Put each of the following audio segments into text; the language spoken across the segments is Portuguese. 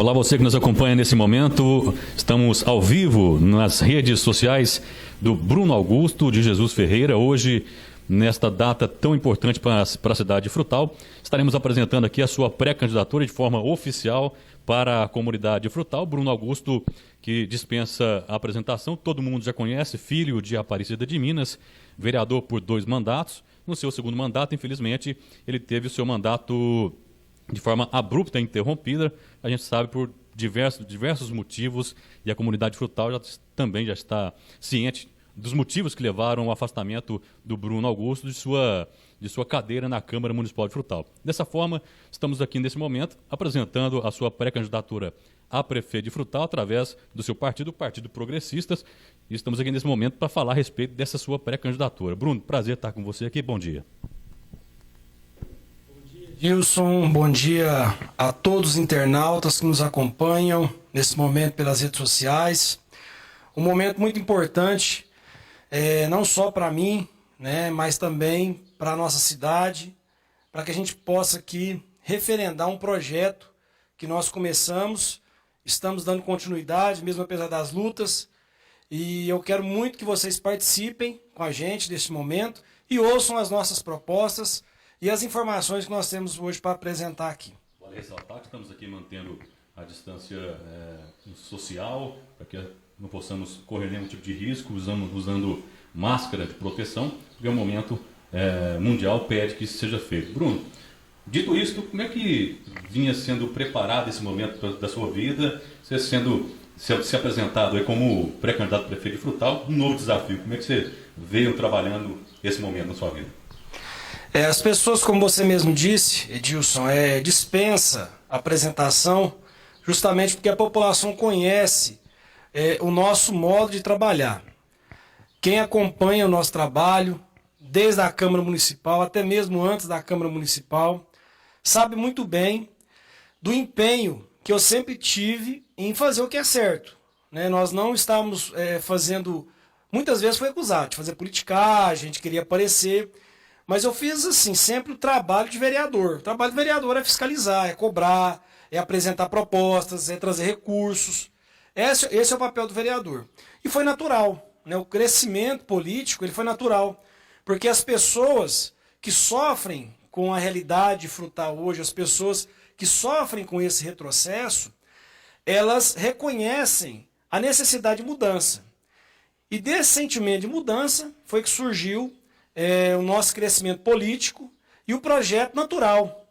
Olá, você que nos acompanha nesse momento. Estamos ao vivo nas redes sociais do Bruno Augusto de Jesus Ferreira. Hoje, nesta data tão importante para a cidade de Frutal, estaremos apresentando aqui a sua pré-candidatura de forma oficial para a comunidade de Frutal. Bruno Augusto, que dispensa a apresentação, todo mundo já conhece, filho de Aparecida de Minas, vereador por 2 mandatos. No seu segundo mandato, infelizmente, ele teve o seu mandato de forma abrupta e interrompida. A gente sabe por diversos motivos, e a comunidade Frutal também já está ciente dos motivos que levaram ao afastamento do Bruno Augusto de sua cadeira na Câmara Municipal de Frutal. Dessa forma, estamos aqui nesse momento apresentando a sua pré-candidatura a prefeito de Frutal através do seu partido, o Partido Progressistas, e estamos aqui nesse momento para falar a respeito dessa sua pré-candidatura. Bruno, prazer estar com você aqui, bom dia. Gilson, bom dia a todos os internautas que nos acompanham nesse momento pelas redes sociais. Um momento muito importante, não só para mim, mas também para a nossa cidade, para que a gente possa aqui referendar um projeto que nós começamos, estamos dando continuidade, mesmo apesar das lutas, e eu quero muito que vocês participem com a gente neste momento e ouçam as nossas propostas e as informações que nós temos hoje para apresentar aqui. Vale ressaltar que estamos aqui mantendo a distância social, para que não possamos correr nenhum tipo de risco, usando máscara de proteção, porque o momento mundial pede que isso seja feito. Bruno, dito isso, como é que vinha sendo preparado esse momento da sua vida, você se apresentado aí como pré-candidato a prefeito de Frutal, um novo desafio? Como é que você veio trabalhando esse momento na sua vida? As pessoas, como você mesmo disse, Edilson, dispensa a apresentação justamente porque a população conhece o nosso modo de trabalhar. Quem acompanha o nosso trabalho, desde a Câmara Municipal, até mesmo antes da Câmara Municipal, sabe muito bem do empenho que eu sempre tive em fazer o que é certo. Nós não estávamos fazendo, muitas vezes foi acusado de fazer politicagem, a gente queria aparecer. Mas eu fiz, assim, sempre o trabalho de vereador. O trabalho de vereador é fiscalizar, é cobrar, é apresentar propostas, é trazer recursos. Esse é o papel do vereador. E foi natural, O crescimento político ele foi natural. Porque as pessoas que sofrem com a realidade Frutal hoje, as pessoas que sofrem com esse retrocesso, elas reconhecem a necessidade de mudança. E desse sentimento de mudança foi que surgiu o nosso crescimento político e o projeto natural,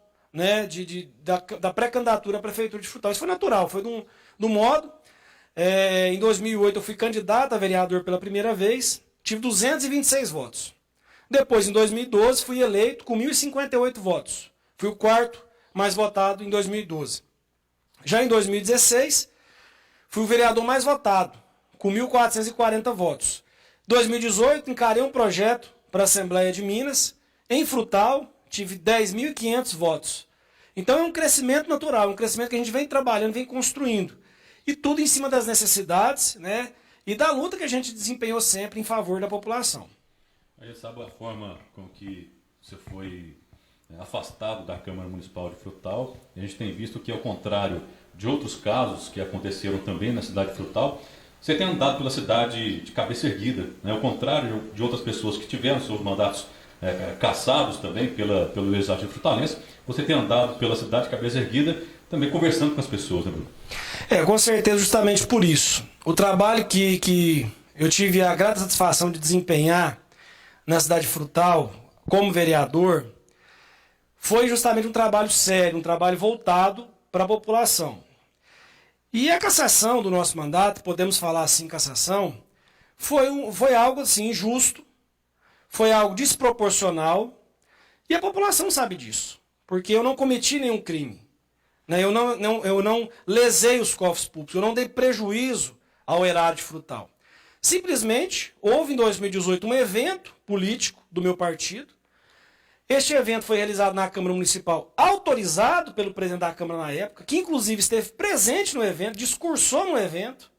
da pré-candidatura à Prefeitura de Frutal. Isso foi natural, foi do modo. Em 2008 eu fui candidato a vereador pela primeira vez, tive 226 votos. Depois, em 2012, fui eleito com 1.058 votos. Fui o quarto mais votado em 2012. Já em 2016, fui o vereador mais votado, com 1.440 votos. Em 2018, encarei um projeto para a Assembleia de Minas, em Frutal, tive 10.500 votos. Então é um crescimento natural, um crescimento que a gente vem trabalhando, vem construindo. E tudo em cima das necessidades, e da luta que a gente desempenhou sempre em favor da população. A gente sabe a forma com que você foi afastado da Câmara Municipal de Frutal. A gente tem visto que, ao contrário de outros casos que aconteceram também na cidade de Frutal, você tem andado pela cidade de cabeça erguida, ao contrário de outras pessoas que tiveram seus mandatos cassados também pelo Legislativo Frutalense. Você tem andado pela cidade de cabeça erguida, também conversando com as pessoas, Bruno? Com certeza, justamente por isso. O trabalho que eu tive a grata satisfação de desempenhar na cidade de Frutal, como vereador, foi justamente um trabalho sério, um trabalho voltado para a população. E a cassação do nosso mandato, podemos falar assim, cassação, foi algo assim injusto, foi algo desproporcional, e a população sabe disso, porque eu não cometi nenhum crime, eu não lesei os cofres públicos, eu não dei prejuízo ao erário de Frutal. Simplesmente, houve em 2018 um evento político do meu partido. Este evento foi realizado na Câmara Municipal, autorizado pelo presidente da Câmara na época, que inclusive esteve presente no evento, discursou no evento,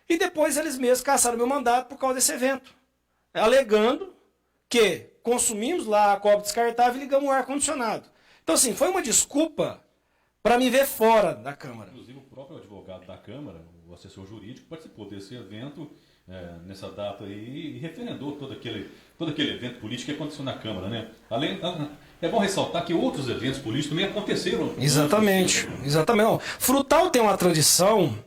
e depois eles mesmos cassaram meu mandato por causa desse evento, alegando que consumimos lá a cobre descartável e ligamos o ar-condicionado. Então, assim, foi uma desculpa para me ver fora da Câmara. Inclusive, o próprio advogado da Câmara, o assessor jurídico, participou desse evento nessa data aí e referendou todo aquele evento político que aconteceu na Câmara, né? É bom ressaltar que outros eventos políticos também aconteceram. Exatamente, exatamente. Frutal tem uma tradição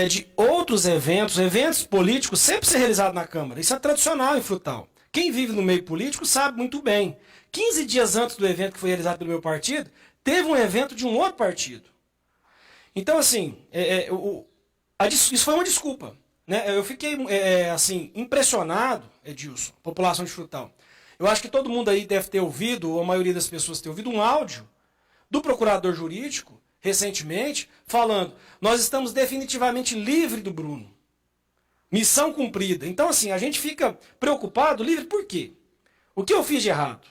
de outros eventos políticos sempre ser realizados na Câmara. Isso é tradicional em Frutal. Quem vive no meio político sabe muito bem. 15 dias antes do evento que foi realizado pelo meu partido, teve um evento de um outro partido. Então, assim, isso foi uma desculpa. Né? Eu fiquei assim, impressionado, Edilson, população de Frutal. Eu acho que todo mundo aí deve ter ouvido, ou a maioria das pessoas ter ouvido, um áudio do procurador jurídico, recentemente, falando: nós estamos definitivamente livres do Bruno. Missão cumprida. Então, assim, a gente fica preocupado, livre por quê? O que eu fiz de errado?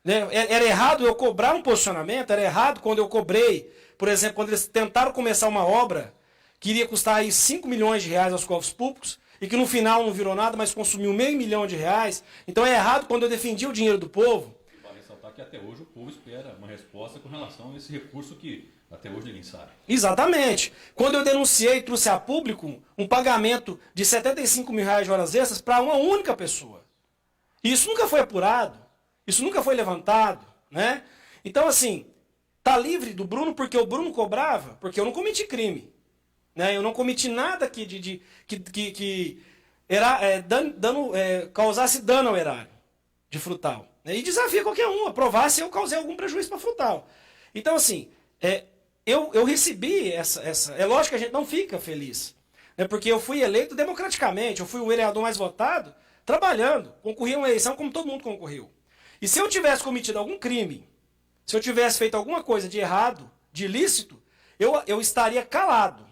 Né? Era errado eu cobrar um posicionamento? Era errado quando eu cobrei, por exemplo, quando eles tentaram começar uma obra que iria custar aí 5 milhões de reais aos cofres públicos, e que no final não virou nada, mas consumiu R$500 milhões. Então é errado quando eu defendi o dinheiro do povo. E vale ressaltar que até hoje o povo espera uma resposta com relação a esse recurso que até hoje ninguém sabe. Exatamente. Quando eu denunciei e trouxe a público um pagamento de R$75 mil de horas extras para uma única pessoa. E isso nunca foi apurado, isso nunca foi levantado, né? Então, assim, tá livre do Bruno porque o Bruno cobrava, porque eu não cometi crime. Né? Eu não cometi nada que causasse dano ao erário de Frutal. Né? E desafia qualquer um a provar se eu causei algum prejuízo para Frutal. Então, assim, eu recebi essa. É lógico que a gente não fica feliz. Né? Porque eu fui eleito democraticamente, eu fui o vereador mais votado, trabalhando, concorri a uma eleição como todo mundo concorreu. E se eu tivesse cometido algum crime, se eu tivesse feito alguma coisa de errado, de ilícito, eu estaria calado.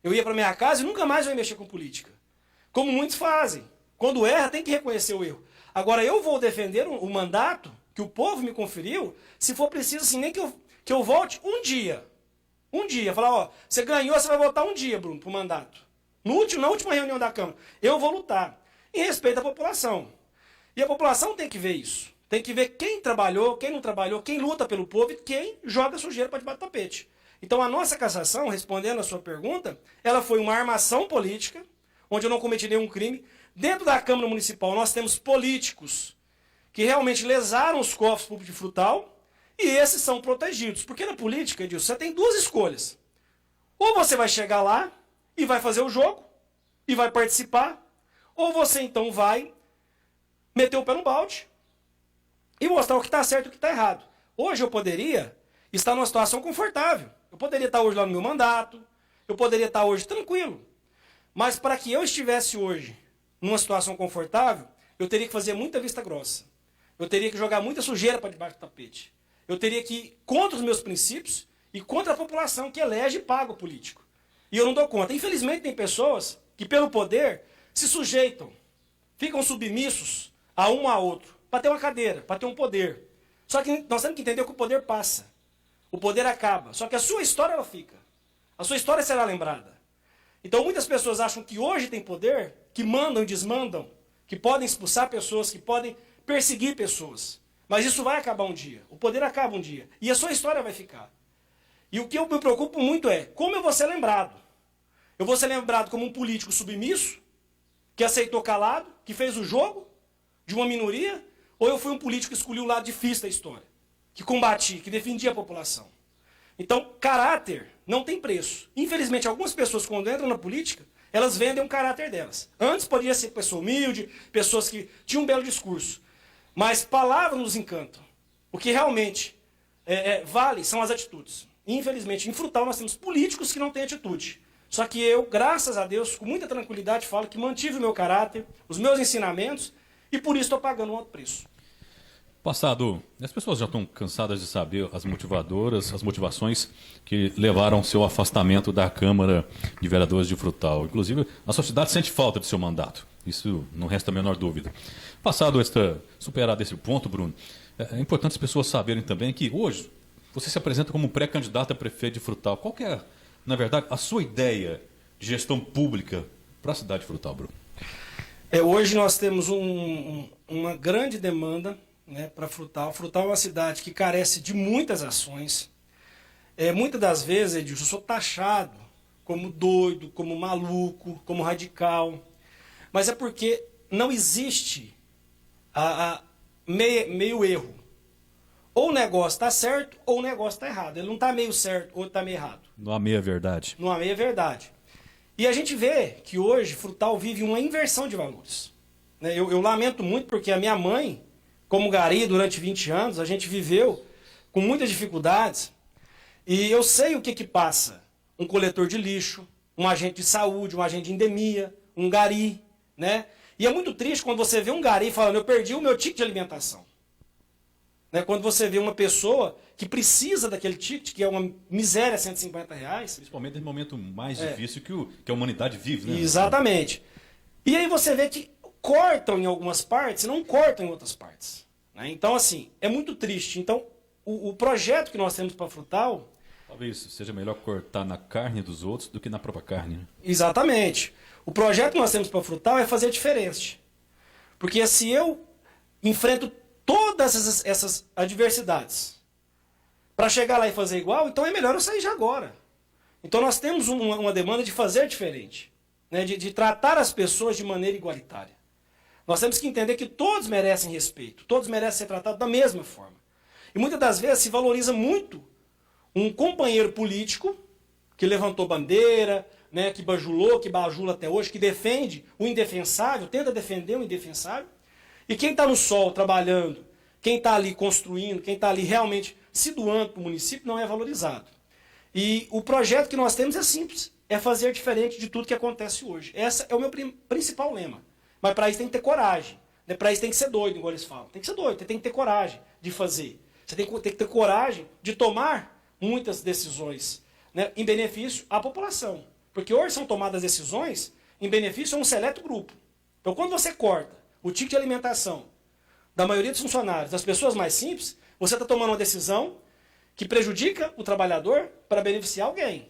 Eu ia para minha casa e nunca mais ia mexer com política. Como muitos fazem. Quando erra, tem que reconhecer o erro. Agora, eu vou defender o mandato que o povo me conferiu, se for preciso, assim, nem que eu volte um dia. Um dia. Falar, ó, você ganhou, você vai votar um dia, Bruno, pro mandato. Na última reunião da Câmara. Eu vou lutar. Em respeito à população. E a população tem que ver isso. Tem que ver quem trabalhou, quem não trabalhou, quem luta pelo povo e quem joga sujeira para debaixo do tapete. Então, a nossa cassação, respondendo a sua pergunta, ela foi uma armação política, onde eu não cometi nenhum crime. Dentro da Câmara Municipal, nós temos políticos que realmente lesaram os cofres públicos de Frutal, e esses são protegidos. Porque na política, Edilson, você tem duas escolhas. Ou você vai chegar lá e vai fazer o jogo, e vai participar, ou você então vai meter o pé no balde e mostrar o que está certo e o que está errado. Hoje eu poderia estar numa situação confortável. Eu poderia estar hoje lá no meu mandato, eu poderia estar hoje tranquilo. Mas para que eu estivesse hoje numa situação confortável, eu teria que fazer muita vista grossa. Eu teria que jogar muita sujeira para debaixo do tapete. Eu teria que ir contra os meus princípios e contra a população que elege e paga o político. E eu não dou conta. Infelizmente tem pessoas que pelo poder se sujeitam, ficam submissos a um a outro, para ter uma cadeira, para ter um poder. Só que nós temos que entender que o poder passa. O poder acaba. Só que a sua história ela fica. A sua história será lembrada. Então muitas pessoas acham que hoje tem poder, que mandam e desmandam, que podem expulsar pessoas, que podem perseguir pessoas. Mas isso vai acabar um dia. O poder acaba um dia. E a sua história vai ficar. E o que eu me preocupo muito é como eu vou ser lembrado. Eu vou ser lembrado como um político submisso, que aceitou calado, que fez o jogo de uma minoria, ou eu fui um político que escolheu o lado difícil da história, que combati, que defendia a população. Então, caráter não tem preço. Infelizmente, algumas pessoas, quando entram na política, elas vendem o caráter delas. Antes podia ser pessoa humilde, pessoas que tinham um belo discurso. Mas palavras nos encantam. O que realmente vale são as atitudes. Infelizmente, em Frutal nós temos políticos que não têm atitude. Só que eu, graças a Deus, com muita tranquilidade, falo que mantive o meu caráter, os meus ensinamentos, e por isso estou pagando um alto preço. Passado, as pessoas já estão cansadas de saber as motivações que levaram ao seu afastamento da Câmara de Vereadores de Frutal. Inclusive, a sociedade sente falta do seu mandato. Isso não resta a menor dúvida. Superado esse ponto, Bruno, é importante as pessoas saberem também que hoje você se apresenta como pré-candidato a prefeito de Frutal. Qual que é, na verdade, a sua ideia de gestão pública para a cidade de Frutal, Bruno? Hoje nós temos uma grande demanda, né, para Frutal. Frutal é uma cidade que carece de muitas ações. muitas das vezes, Edilson, eu sou taxado como doido, como maluco, como radical. Mas é porque não existe meio erro. Ou o negócio está certo, ou o negócio está errado. Ele não está meio certo, ou está meio errado. Não há meia verdade. Não há meia verdade. E a gente vê que hoje Frutal vive uma inversão de valores. Eu lamento muito porque a minha mãe, como gari durante 20 anos, a gente viveu com muitas dificuldades. E eu sei o que passa um coletor de lixo, um agente de saúde, um agente de endemia, um gari, né? E é muito triste quando você vê um gari falando, eu perdi o meu ticket de alimentação. Né? Quando você vê uma pessoa que precisa daquele ticket, que é uma miséria, R$150. Principalmente no momento mais difícil que a humanidade vive, né? Exatamente. E aí você vê que cortam em algumas partes e não cortam em outras partes. Né? Então, assim, é muito triste. Então, o projeto que nós temos para a Frutal... Talvez seja melhor cortar na carne dos outros do que na própria carne. Né? Exatamente. O projeto que nós temos para a Frutal é fazer diferente. Porque se eu enfrento todas essas adversidades para chegar lá e fazer igual, então é melhor eu sair já agora. Então nós temos uma demanda de fazer diferente. Né? De tratar as pessoas de maneira igualitária. Nós temos que entender que todos merecem respeito. Todos merecem ser tratados da mesma forma. E muitas das vezes se valoriza muito um companheiro político que levantou bandeira, né, que bajulou, que bajula até hoje, que defende o indefensável, tenta defender o indefensável. E quem está no sol trabalhando, quem está ali construindo, quem está ali realmente se doando para o município não é valorizado. E o projeto que nós temos é simples, é fazer diferente de tudo que acontece hoje. Esse é o meu principal lema. Mas para isso tem que ter coragem. Né? Para isso tem que ser doido, igual eles falam. Tem que ser doido, tem que ter coragem de fazer. Você tem que ter coragem de tomar muitas decisões, né, em benefício à população. Porque hoje são tomadas decisões em benefício a um seleto grupo. Então quando você corta o ticket de alimentação da maioria dos funcionários, das pessoas mais simples, você está tomando uma decisão que prejudica o trabalhador para beneficiar alguém,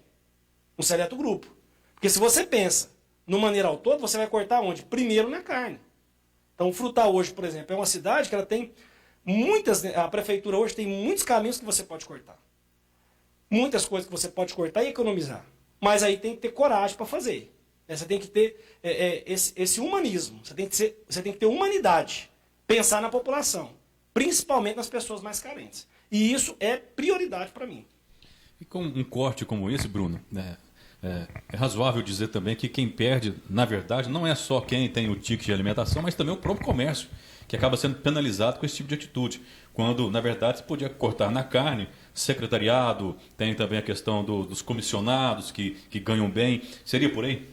um seleto grupo. Porque se você pensa no maneira ao todo, você vai cortar onde? Primeiro na carne. Então o Frutal hoje, por exemplo, é uma cidade que ela tem a prefeitura hoje tem muitos caminhos que você pode cortar. Muitas coisas que você pode cortar e economizar. Mas aí tem que ter coragem para fazer. Você tem que ter esse humanismo. Você tem que ter humanidade. Pensar na população. Principalmente nas pessoas mais carentes. E isso é prioridade para mim. E com um corte como esse, Bruno, né, é razoável dizer também que quem perde, na verdade, não é só quem tem o ticket de alimentação, mas também o próprio comércio, que acaba sendo penalizado com esse tipo de atitude. Quando, na verdade, se podia cortar na carne, secretariado, tem também a questão dos comissionados que ganham bem. Seria por aí?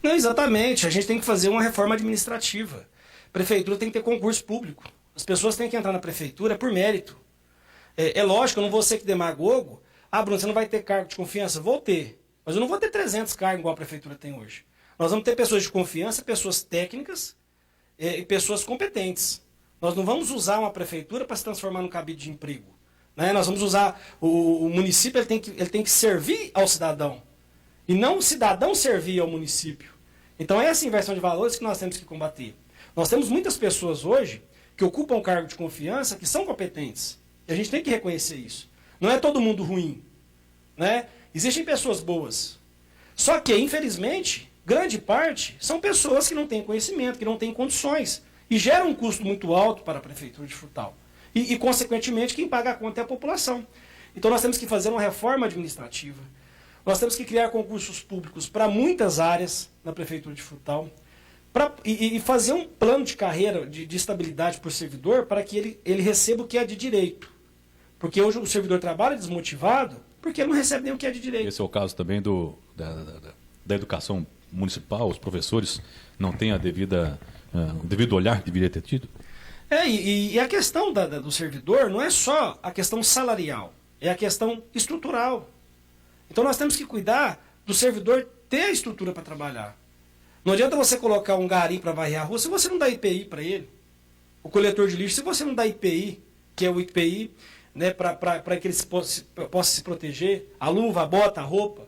Não, exatamente. A gente tem que fazer uma reforma administrativa. A prefeitura tem que ter concurso público. As pessoas têm que entrar na prefeitura por mérito. É lógico, eu não vou ser que demagogo. Ah, Bruno, você não vai ter cargo de confiança? Vou ter. Mas eu não vou ter 300 cargos igual a prefeitura tem hoje. Nós vamos ter pessoas de confiança, pessoas técnicas e pessoas competentes. Nós não vamos usar uma prefeitura para se transformar num cabide de emprego. Né? Nós vamos usar... O município ele tem que servir ao cidadão. E não o cidadão servir ao município. Então é essa inversão de valores que nós temos que combater. Nós temos muitas pessoas hoje que ocupam cargo de confiança que são competentes. E a gente tem que reconhecer isso. Não é todo mundo ruim. Né? Existem pessoas boas. Só que, infelizmente, grande parte são pessoas que não têm conhecimento, que não têm condições. E geram um custo muito alto para a prefeitura de Frutal. E, consequentemente, quem paga a conta é a população. Então nós temos que fazer uma reforma administrativa. Nós temos que criar concursos públicos para muitas áreas na prefeitura de Frutal. E fazer um plano de carreira, de estabilidade para o servidor, para que ele receba o que é de direito. Porque hoje o servidor trabalha desmotivado porque ele não recebe nem o que é de direito. Esse é o caso também da educação municipal, os professores não têm o devido olhar que deveria ter tido? E a questão do servidor não é só a questão salarial, é a questão estrutural. Então nós temos que cuidar do servidor ter a estrutura para trabalhar. Não adianta você colocar um gari para varrer a rua se você não dá IPI para ele. O coletor de lixo, se você não dá IPI, que é o IPI, né, para que ele possa se proteger, a luva, a bota, a roupa.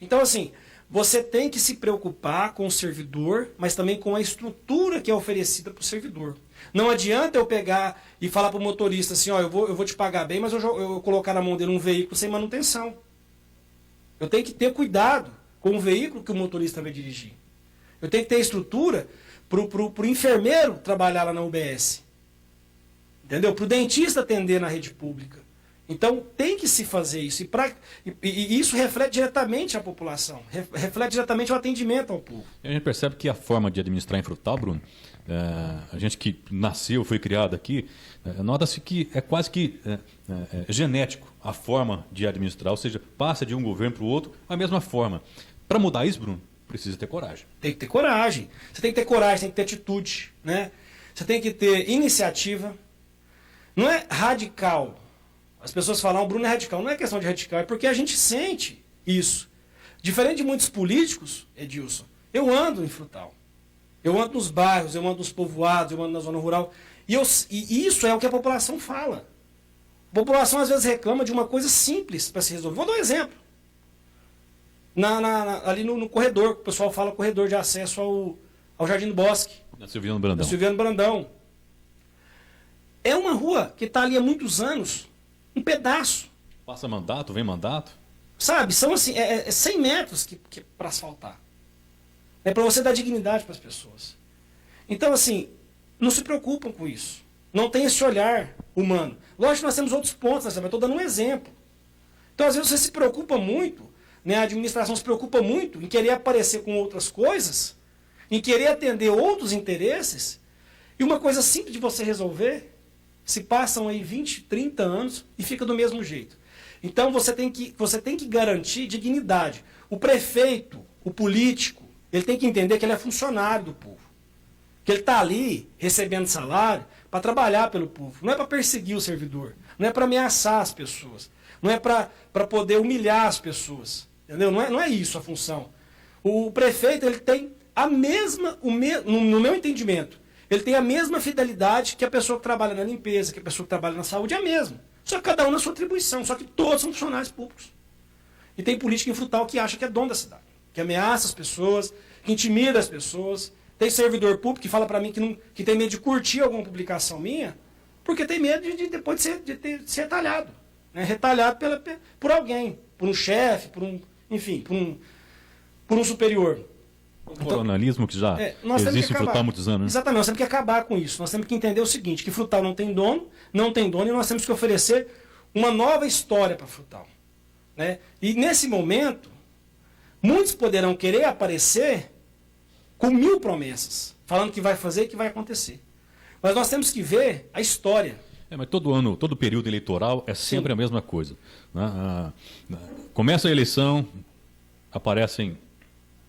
Então, assim, você tem que se preocupar com o servidor, mas também com a estrutura que é oferecida para o servidor. Não adianta eu pegar e falar para o motorista assim, ó, eu vou te pagar bem, mas eu colocar na mão dele um veículo sem manutenção. Eu tenho que ter cuidado com o veículo que o motorista vai dirigir. Eu tenho que ter estrutura para o enfermeiro trabalhar lá na UBS. Entendeu? Para o dentista atender na rede pública. Então tem que se fazer isso. E isso reflete diretamente a população, reflete diretamente o atendimento ao povo. A gente percebe que a forma de administrar em Frutal, Bruno, a gente que nasceu, foi criado aqui, nota-se que é quase que genético a forma de administrar, ou seja, passa de um governo para o outro a mesma forma. Para mudar isso, Bruno, precisa ter coragem. Tem que ter coragem. Você tem que ter coragem, tem que ter atitude, né? Você tem que ter iniciativa. Não é radical. As pessoas falam, o Bruno é radical. Não é questão de radical, é porque a gente sente isso. Diferente de muitos políticos, Edilson, eu ando em Frutal. Eu ando nos bairros, eu ando nos povoados, eu ando na zona rural. E isso é o que a população fala. A população às vezes reclama de uma coisa simples para se resolver. Vou dar um exemplo. Ali no corredor, o pessoal fala corredor de acesso ao Jardim do Bosque. Na Silviano Brandão. Na Silviano Brandão. É uma rua que está ali há muitos anos, um pedaço. Passa mandato, vem mandato. Sabe, são assim, 100 metros para asfaltar. É para você dar dignidade para as pessoas. Então, assim, não se preocupam com isso. Não tem esse olhar humano. Lógico que nós temos outros pontos, eu estou dando um exemplo. Então, às vezes, você se preocupa muito, né, a administração se preocupa muito em querer aparecer com outras coisas, em querer atender outros interesses, e uma coisa simples de você resolver, se passam aí 20, 30 anos e fica do mesmo jeito. Então você tem que garantir dignidade. O prefeito, o político, ele tem que entender que ele é funcionário do povo. Que ele está ali recebendo salário para trabalhar pelo povo. Não é para perseguir o servidor. Não é para ameaçar as pessoas. Não é para poder humilhar as pessoas. Entendeu? Não é isso a função. O prefeito ele tem a mesma, no meu entendimento, ele tem a mesma fidelidade que a pessoa que trabalha na limpeza, que a pessoa que trabalha na saúde, é a mesma. Só que cada um na sua atribuição, só que todos são funcionários públicos. E tem político em Frutal que acha que é dono da cidade, que ameaça as pessoas, que intimida as pessoas. Tem servidor público que fala para mim que tem medo de curtir alguma publicação minha, porque tem medo de depois de ser retalhado. Né? Retalhado por alguém, por um chefe, enfim, por um superior. O coronelismo que já existe em Frutal há muitos anos. Né? Exatamente, nós temos que acabar com isso. Nós temos que entender o seguinte, que Frutal não tem dono, e nós temos que oferecer uma nova história para Frutal. Né? E nesse momento, muitos poderão querer aparecer com 1000 promessas, falando que vai fazer e que vai acontecer. Mas nós temos que ver a história. Mas todo ano, todo período eleitoral é sempre a mesma coisa. Né? Começa a eleição, aparecem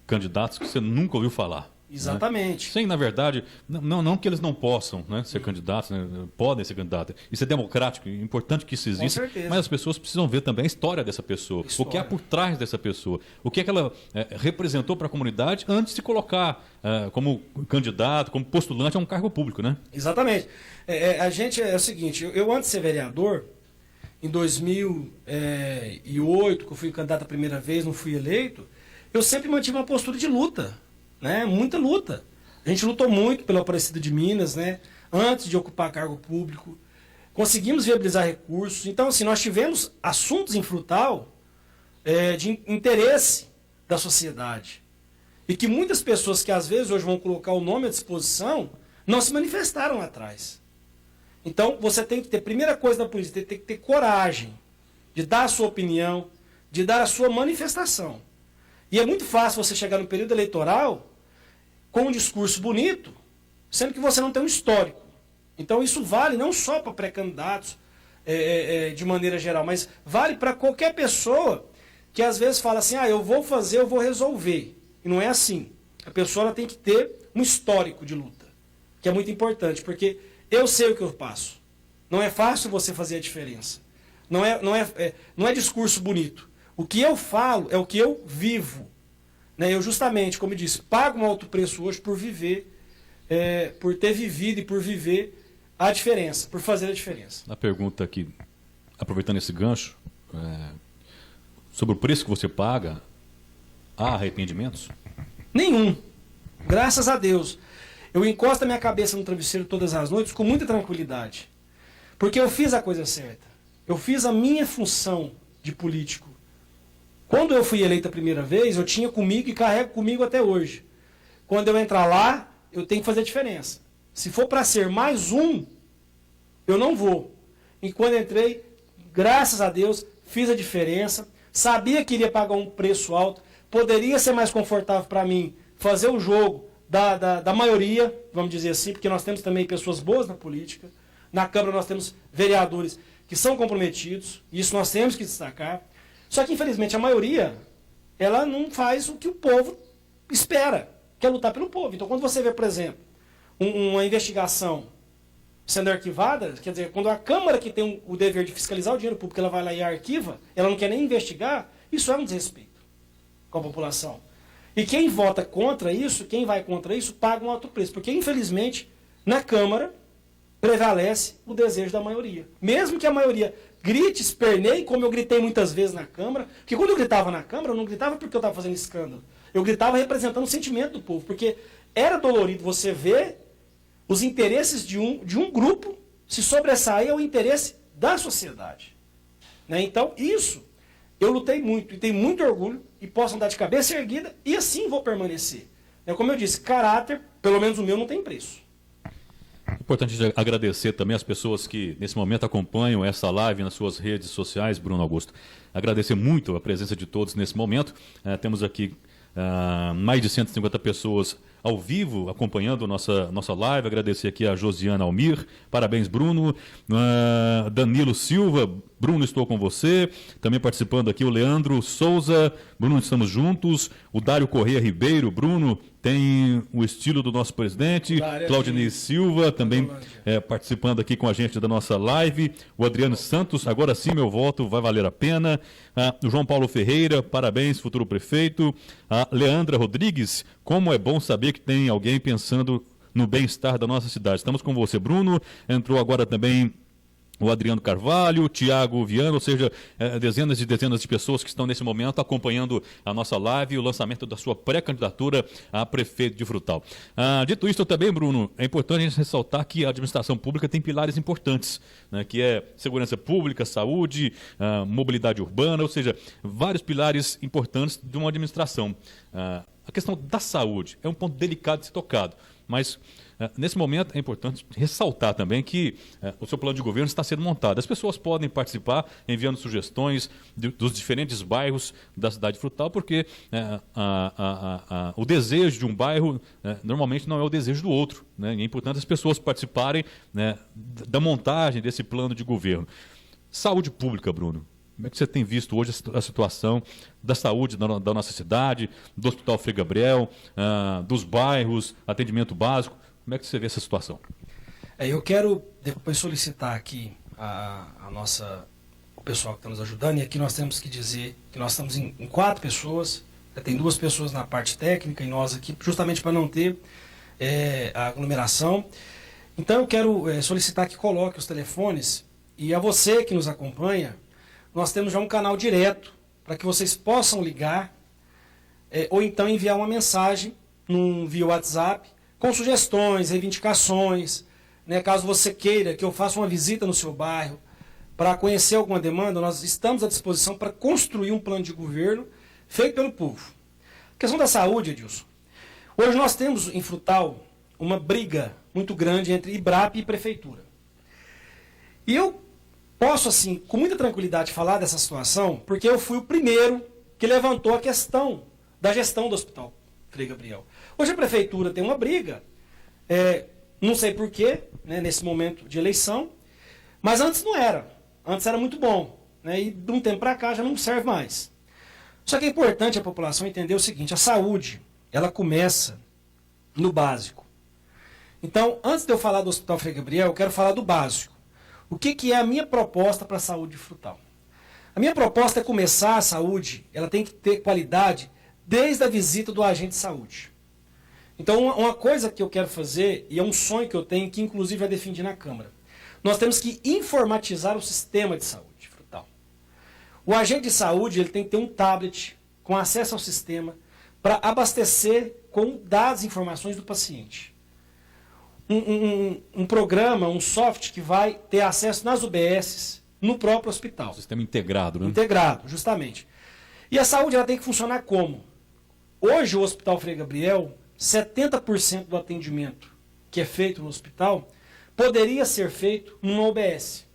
candidatos que você nunca ouviu falar. Exatamente. Né? Sem, na verdade, não que eles não possam, né, ser candidatos, né, podem ser candidatos. Isso é democrático, é importante que isso exista. Com certeza. Mas as pessoas precisam ver também a história dessa pessoa, o que há por trás dessa pessoa, o que é que ela representou para a comunidade antes de se colocar como candidato, como postulante a um cargo público, né? Exatamente. A gente é o seguinte, eu antes de ser vereador, em 2008, que eu fui candidato a primeira vez, não fui eleito, eu sempre mantive uma postura de luta, né? Muita luta. A gente lutou muito pela Aparecida de Minas, né? Antes de ocupar cargo público. Conseguimos viabilizar recursos. Então, assim, nós tivemos assuntos em Frutal de interesse da sociedade. E que muitas pessoas que às vezes hoje vão colocar o nome à disposição, não se manifestaram lá atrás. Então, você tem que ter, primeira coisa da política, tem que ter coragem de dar a sua opinião, de dar a sua manifestação. E é muito fácil você chegar no período eleitoral com um discurso bonito, sendo que você não tem um histórico. Então isso vale não só para pré-candidatos de maneira geral, mas vale para qualquer pessoa que às vezes fala assim, eu vou fazer, eu vou resolver. E não é assim. A pessoa ela tem que ter um histórico de luta, que é muito importante, porque eu sei o que eu passo. Não é fácil você fazer a diferença. Não é discurso bonito. O que eu falo é o que eu vivo. Né? Eu justamente, como eu disse, pago um alto preço hoje por viver, por ter vivido e por viver a diferença, por fazer a diferença. A pergunta aqui, aproveitando esse gancho, sobre o preço que você paga, há arrependimentos? Nenhum. Graças a Deus. Eu encosto a minha cabeça no travesseiro todas as noites com muita tranquilidade. Porque eu fiz a coisa certa. Eu fiz a minha função de político. Quando eu fui eleito a primeira vez, eu tinha comigo e carrego comigo até hoje. Quando eu entrar lá, eu tenho que fazer diferença. Se for para ser mais um, eu não vou. E quando entrei, graças a Deus, fiz a diferença. Sabia que iria pagar um preço alto. Poderia ser mais confortável para mim fazer o jogo da maioria, vamos dizer assim, porque nós temos também pessoas boas na política. Na Câmara nós temos vereadores que são comprometidos, e isso nós temos que destacar. Só que, infelizmente, a maioria, ela não faz o que o povo espera, que é lutar pelo povo. Então, quando você vê, por exemplo, uma investigação sendo arquivada, quer dizer, quando a Câmara, que tem o dever de fiscalizar o dinheiro público, ela vai lá e arquiva, ela não quer nem investigar, isso é um desrespeito com a população. E quem vota contra isso, quem vai contra isso, paga um alto preço. Porque, infelizmente, na Câmara, prevalece o desejo da maioria. Mesmo que a maioria grite, esperneie, como eu gritei muitas vezes na Câmara, porque quando eu gritava na Câmara, eu não gritava porque eu estava fazendo escândalo. Eu gritava representando o sentimento do povo, porque era dolorido você ver os interesses de um grupo se sobressair ao interesse da sociedade. Né? Então, isso, eu lutei muito, e tenho muito orgulho, e posso andar de cabeça erguida, e assim vou permanecer. Como eu disse, caráter, pelo menos o meu, não tem preço. Importante agradecer também as pessoas que nesse momento acompanham essa live nas suas redes sociais, Bruno Augusto. Agradecer muito a presença de todos nesse momento. Temos aqui mais de 150 pessoas ao vivo acompanhando nossa live. Agradecer aqui a Josiana Almir. Parabéns, Bruno. Danilo Silva. Bruno, estou com você. Também participando aqui o Leandro Souza. Bruno, estamos juntos. O Dário Corrêa Ribeiro. Bruno, tem o estilo do nosso presidente. Claudinei Silva também participando aqui com a gente da nossa live. O Adriano Santos, agora sim meu voto vai valer a pena. O João Paulo Ferreira, parabéns, futuro prefeito. A Leandra Rodrigues, como é bom saber que tem alguém pensando no bem-estar da nossa cidade. Estamos com você, Bruno. Entrou agora também o Adriano Carvalho, o Tiago Viana, ou seja, dezenas e dezenas de pessoas que estão nesse momento acompanhando a nossa live e o lançamento da sua pré-candidatura a prefeito de Frutal. Dito isso também, Bruno, é importante a gente ressaltar que a administração pública tem pilares importantes, né, que é segurança pública, saúde, mobilidade urbana, ou seja, vários pilares importantes de uma administração. A questão da saúde é um ponto delicado de ser tocado, mas nesse momento é importante ressaltar também que o seu plano de governo está sendo montado. As pessoas podem participar enviando sugestões dos diferentes bairros da cidade de Frutal, porque o desejo de um bairro normalmente não é o desejo do outro, né? E é importante as pessoas participarem, né, da montagem desse plano de governo. Saúde pública, Bruno. Como é que você tem visto hoje a situação da saúde da nossa cidade, do Hospital Frei Gabriel, dos bairros, atendimento básico? Como é que você vê essa situação? Eu quero depois solicitar aqui o pessoal que está nos ajudando, e aqui nós temos que dizer que nós estamos em 4 pessoas, tem 2 pessoas na parte técnica e nós aqui, justamente para não ter a aglomeração. Então eu quero solicitar que coloque os telefones, e a você que nos acompanha, nós temos já um canal direto para que vocês possam ligar ou então enviar uma mensagem via WhatsApp com sugestões, reivindicações, né? Caso você queira que eu faça uma visita no seu bairro para conhecer alguma demanda, nós estamos à disposição para construir um plano de governo feito pelo povo. A questão da saúde, Edilson. Hoje nós temos em Frutal uma briga muito grande entre IBRAP e Prefeitura. E eu posso, assim, com muita tranquilidade falar dessa situação, porque eu fui o primeiro que levantou a questão da gestão do Hospital Frei Gabriel. Hoje a Prefeitura tem uma briga, não sei porquê, né, nesse momento de eleição, mas antes não era. Antes era muito bom, né, e de um tempo para cá já não serve mais. Só que é importante a população entender o seguinte: a saúde, ela começa no básico. Então, antes de eu falar do Hospital Frei Gabriel, eu quero falar do básico. O que é a minha proposta para a saúde de Frutal? A minha proposta é começar a saúde, ela tem que ter qualidade desde a visita do agente de saúde. Então, uma coisa que eu quero fazer, e é um sonho que eu tenho, que inclusive já defendi na Câmara, nós temos que informatizar o sistema de saúde de Frutal. O agente de saúde ele tem que ter um tablet com acesso ao sistema, para abastecer com dados e informações do paciente. Um programa, um software que vai ter acesso nas UBSs no próprio hospital. Sistema integrado, né? Integrado, justamente. E a saúde ela tem que funcionar como? Hoje o Hospital Frei Gabriel, 70% do atendimento que é feito no hospital poderia ser feito numa UBS.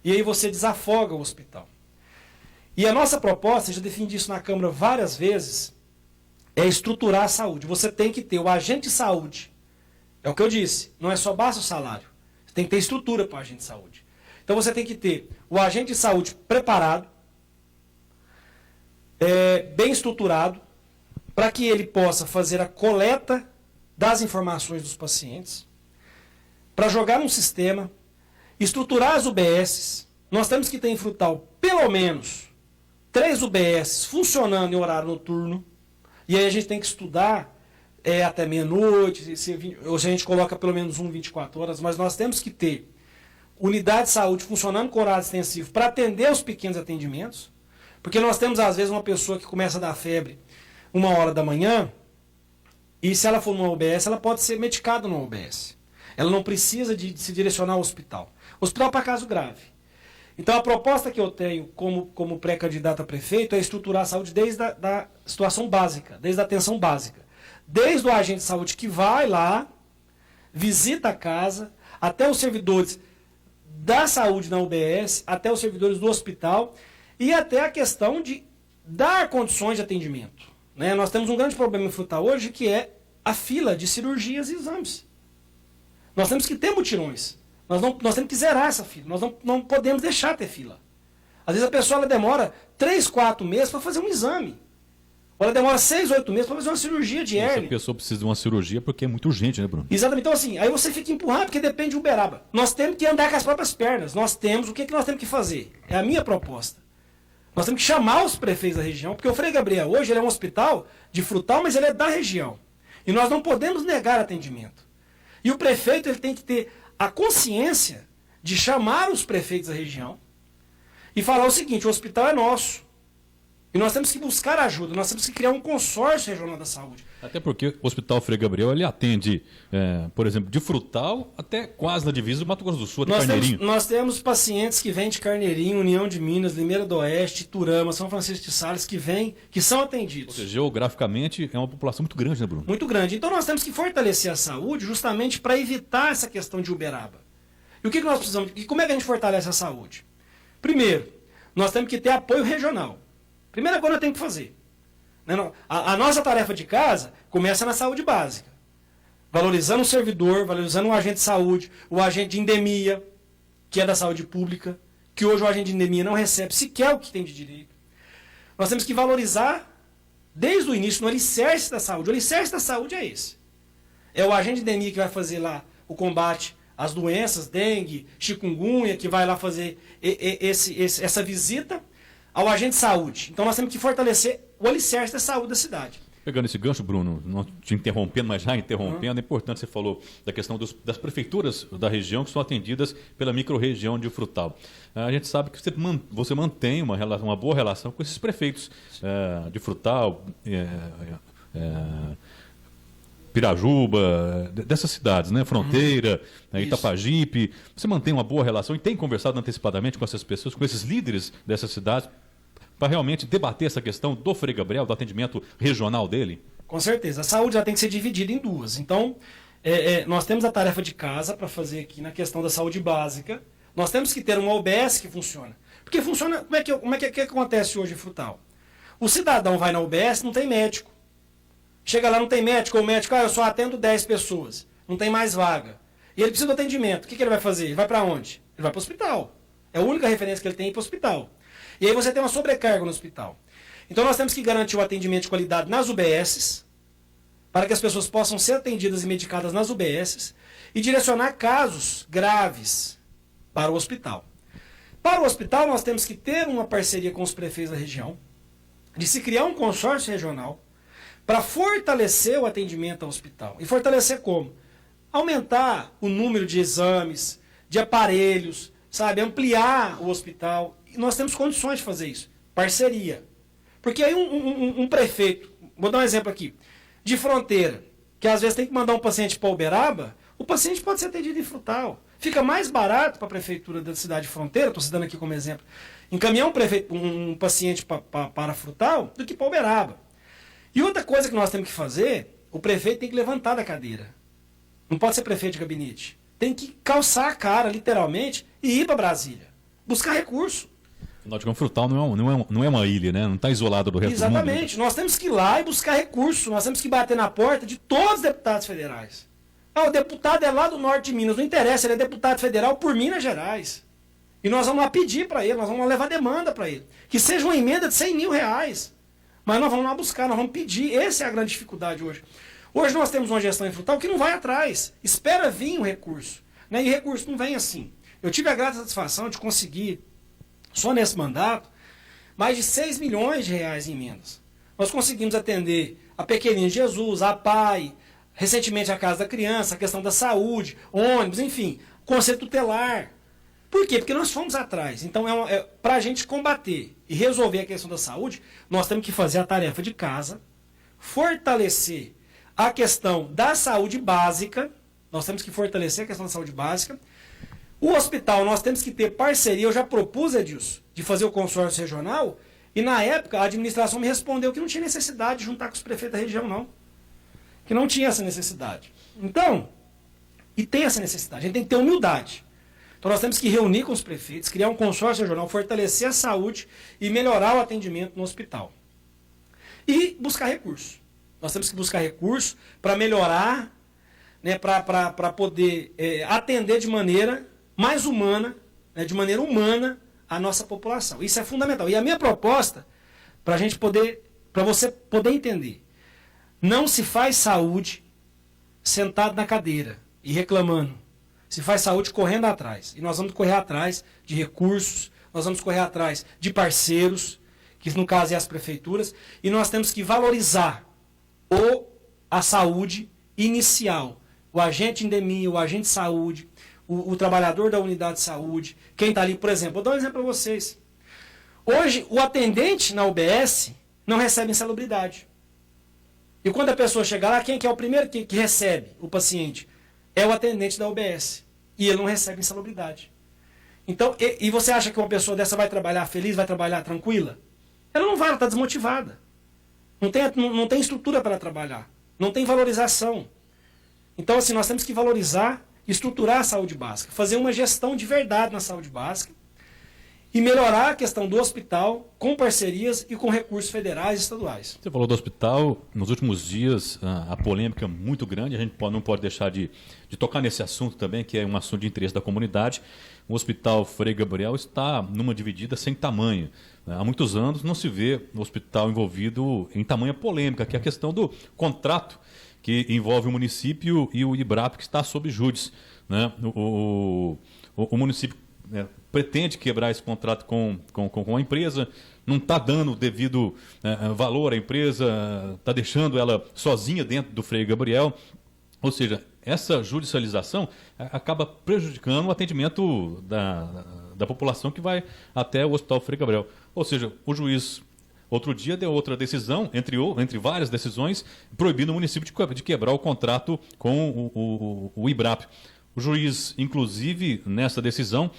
E aí você desafoga o hospital. E a nossa proposta, eu já defendi isso na Câmara várias vezes, é estruturar a saúde. Você tem que ter o agente de saúde. É o que eu disse, não é só basta o salário. Você tem que ter estrutura para o agente de saúde. Então você tem que ter o agente de saúde preparado, bem estruturado, para que ele possa fazer a coleta das informações dos pacientes, para jogar num sistema, estruturar as UBSs. Nós temos que ter em Frutal pelo menos 3 UBSs funcionando em horário noturno, e aí a gente tem que estudar até meia-noite, hoje a gente coloca pelo menos 24 horas, mas nós temos que ter unidade de saúde funcionando com horário extensivo para atender os pequenos atendimentos, porque nós temos às vezes uma pessoa que começa a dar febre 1h da manhã, e se ela for numa UBS, ela pode ser medicada numa UBS. Ela não precisa de se direcionar ao hospital. Hospital para caso grave. Então a proposta que eu tenho como pré-candidato a prefeito é estruturar a saúde desde a da situação básica, desde a atenção básica. Desde o agente de saúde que vai lá, visita a casa, até os servidores da saúde na UBS, até os servidores do hospital e até a questão de dar condições de atendimento. Né? Nós temos um grande problema em Frutal hoje, que é a fila de cirurgias e exames. Nós temos que ter mutirões. Nós temos que zerar essa fila. Nós não podemos deixar ter fila. Às vezes a pessoa demora 3, 4 meses para fazer um exame. Ou ela demora 6, 8 meses para fazer uma cirurgia de hérnia. A pessoa precisa de uma cirurgia porque é muito urgente, né, Bruno? Exatamente. Então, assim, aí você fica empurrando porque depende de Uberaba. Nós temos que andar com as próprias pernas. O que nós temos que fazer? É a minha proposta. Nós temos que chamar os prefeitos da região, porque o Frei Gabriel hoje ele é um hospital de Frutal, mas ele é da região. E nós não podemos negar atendimento. E o prefeito ele tem que ter a consciência de chamar os prefeitos da região e falar o seguinte: o hospital é nosso. E nós temos que buscar ajuda, nós temos que criar um consórcio regional da saúde. Até porque o Hospital Frei Gabriel ele atende, por exemplo, de Frutal até quase na divisa do Mato Grosso do Sul, até Carneirinho. Nós temos pacientes que vêm de Carneirinho, União de Minas, Limeira do Oeste, Turama, São Francisco de Sales, que são atendidos. Ou seja, geograficamente é uma população muito grande, né, Bruno? Muito grande. Então nós temos que fortalecer a saúde justamente para evitar essa questão de Uberaba. E o que nós precisamos? E como é que a gente fortalece a saúde? Primeiro, nós temos que ter apoio regional. Primeira coisa que nós temos que fazer. A nossa tarefa de casa começa na saúde básica. Valorizando o servidor, valorizando o agente de saúde, o agente de endemia, que é da saúde pública, que hoje o agente de endemia não recebe sequer o que tem de direito. Nós temos que valorizar, desde o início, no alicerce da saúde. O alicerce da saúde é esse. É o agente de endemia que vai fazer lá o combate às doenças, dengue, chikungunya, que vai lá fazer essa visita ao agente de saúde. Então nós temos que fortalecer o alicerce da saúde da cidade. Pegando esse gancho, Bruno, não te interrompendo, mas já interrompendo, é importante, você falou da questão das prefeituras da região que são atendidas pela microrregião de Frutal. A gente sabe que você mantém uma boa relação com esses prefeitos de Frutal, Pirajuba, dessas cidades, né? Fronteira, Itapajipe. Você mantém uma boa relação e tem conversado antecipadamente com essas pessoas, com esses líderes dessas cidades, para realmente debater essa questão do Frei Gabriel, do atendimento regional dele? Com certeza. A saúde já tem que ser dividida em duas. Então, nós temos a tarefa de casa para fazer aqui na questão da saúde básica. Nós temos que ter uma UBS que funciona. Porque funciona. Como é que acontece hoje em Frutal? O cidadão vai na UBS, não tem médico. Chega lá, não tem médico, ou o médico, eu só atendo 10 pessoas, não tem mais vaga. E ele precisa do atendimento. O que ele vai fazer? Ele vai para onde? Ele vai para o hospital. É a única referência que ele tem para o hospital. E aí você tem uma sobrecarga no hospital. Então nós temos que garantir o atendimento de qualidade nas UBSs, para que as pessoas possam ser atendidas e medicadas nas UBSs, e direcionar casos graves para o hospital. Para o hospital nós temos que ter uma parceria com os prefeitos da região, de se criar um consórcio regional, para fortalecer o atendimento ao hospital. E fortalecer como? Aumentar o número de exames, de aparelhos, ampliar o hospital. E nós temos condições de fazer isso. Parceria. Porque aí um prefeito, vou dar um exemplo aqui, de Fronteira, que às vezes tem que mandar um paciente para Uberaba, o paciente pode ser atendido em Frutal. Fica mais barato para a prefeitura da cidade de Fronteira, estou citando aqui como exemplo, encaminhar um paciente para Frutal do que para Uberaba. E outra coisa que nós temos que fazer, o prefeito tem que levantar da cadeira. Não pode ser prefeito de gabinete. Tem que calçar a cara, literalmente, e ir para Brasília. Buscar recurso. Afinal de contas, Frutal não é uma ilha, né? Não está isolado do resto do mundo. Exatamente. Nós temos que ir lá e buscar recurso. Nós temos que bater na porta de todos os deputados federais. O deputado é lá do norte de Minas. Não interessa, ele é deputado federal por Minas Gerais. E nós vamos lá pedir para ele, nós vamos lá levar demanda para ele. Que seja uma emenda de 100 mil reais. Mas nós vamos lá buscar, nós vamos pedir. Essa é a grande dificuldade hoje. Hoje nós temos uma gestão em Frutal que não vai atrás. Espera vir um recurso. Né? E recurso não vem assim. Eu tive a grata satisfação de conseguir, só nesse mandato, mais de 6 milhões de reais em emendas. Nós conseguimos atender a Pequenina de Jesus, a PAI, recentemente a Casa da Criança, a questão da saúde, ônibus, enfim, conselho tutelar. Por quê? Porque nós fomos atrás. Então, para a gente combater e resolver a questão da saúde, nós temos que fazer a tarefa de casa, fortalecer a questão da saúde básica, nós temos que fortalecer a questão da saúde básica. O hospital, nós temos que ter parceria, eu já propus, Edilson, de fazer o consórcio regional, e na época a administração me respondeu que não tinha necessidade de juntar com os prefeitos da região, não. Que não tinha essa necessidade. Então, e tem essa necessidade, a gente tem que ter humildade. Então nós temos que reunir com os prefeitos, criar um consórcio regional, fortalecer a saúde e melhorar o atendimento no hospital. E buscar recursos. Nós temos que buscar recursos para melhorar, né, para poder atender de maneira mais humana, né, de maneira humana, a nossa população. Isso é fundamental. E a minha proposta, para você poder entender, não se faz saúde sentado na cadeira e reclamando. Se faz saúde correndo atrás. E nós vamos correr atrás de recursos, nós vamos correr atrás de parceiros, que no caso é as prefeituras, e nós temos que valorizar a saúde inicial. O agente de endemia, o agente de saúde, o trabalhador da unidade de saúde, quem está ali, por exemplo, vou dar um exemplo para vocês. Hoje, o atendente na UBS não recebe insalubridade. E quando a pessoa chegar lá, quem que é o primeiro que recebe o paciente? É o atendente da UBS. E ele não recebe insalubridade. Então, e você acha que uma pessoa dessa vai trabalhar feliz, vai trabalhar tranquila? Ela não vai, ela está desmotivada. Não tem estrutura para trabalhar. Não tem valorização. Então, assim, nós temos que valorizar, estruturar a saúde básica, fazer uma gestão de verdade na saúde básica e melhorar a questão do hospital com parcerias e com recursos federais e estaduais. Você falou do hospital, nos últimos dias, a polêmica é muito grande, a gente não pode deixar de tocar nesse assunto também, que é um assunto de interesse da comunidade. O Hospital Frei Gabriel está numa dividida sem tamanho. Há muitos anos não se vê o hospital envolvido em tamanha polêmica, que é a questão do contrato que envolve o município e o IBRAP, que está sob júdice, né? O município pretende quebrar esse contrato com a empresa, não está dando o devido valor à empresa, está deixando ela sozinha dentro do Frei Gabriel. Ou seja, essa judicialização acaba prejudicando o atendimento da população que vai até o Hospital Frei Gabriel. Ou seja, o juiz, outro dia, deu outra decisão, entre várias decisões, proibindo o município de quebrar o contrato com o IBRAP. O juiz, inclusive, nessa decisão,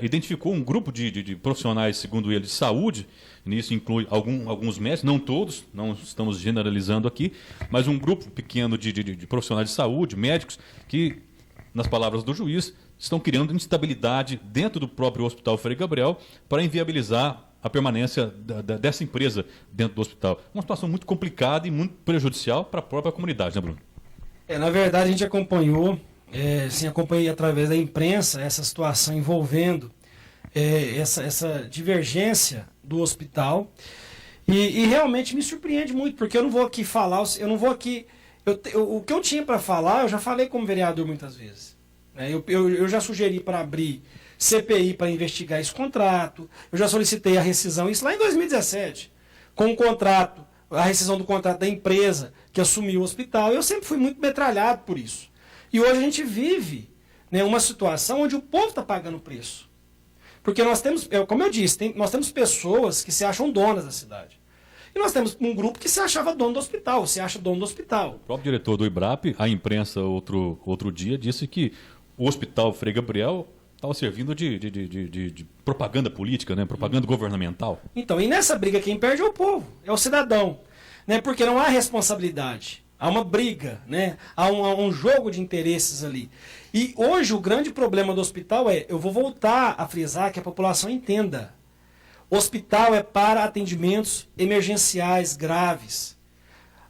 identificou um grupo de profissionais, segundo ele, de saúde, nisso inclui alguns médicos, não todos, não estamos generalizando aqui, mas um grupo pequeno de profissionais de saúde, médicos, que, nas palavras do juiz, estão criando instabilidade dentro do próprio Hospital Frei Gabriel para inviabilizar a permanência dessa empresa dentro do hospital. Uma situação muito complicada e muito prejudicial para a própria comunidade, né, Bruno? Na verdade, a gente acompanhou, acompanhei através da imprensa essa situação envolvendo essa divergência do hospital e realmente me surpreende muito, porque eu não vou aqui falar, o que eu tinha para falar, eu já falei como vereador muitas vezes. Eu já sugeri para abrir CPI para investigar esse contrato, eu já solicitei a rescisão, isso lá em 2017, com o contrato, a rescisão do contrato da empresa que assumiu o hospital, eu sempre fui muito metralhado por isso. E hoje a gente vive, né, uma situação onde o povo está pagando o preço. Porque nós temos, como eu disse, nós temos pessoas que se acham donas da cidade. E nós temos um grupo que se achava dono do hospital, se acha dono do hospital. O próprio diretor do IBRAP, a imprensa outro dia, disse que o Hospital Frei Gabriel estava servindo de propaganda política, né? Propaganda governamental. Então, e nessa briga quem perde é o povo, é o cidadão, né? Porque não há responsabilidade, há uma briga, né? Há um jogo de interesses ali. E hoje o grande problema do hospital eu vou voltar a frisar que a população entenda. O hospital é para atendimentos emergenciais graves.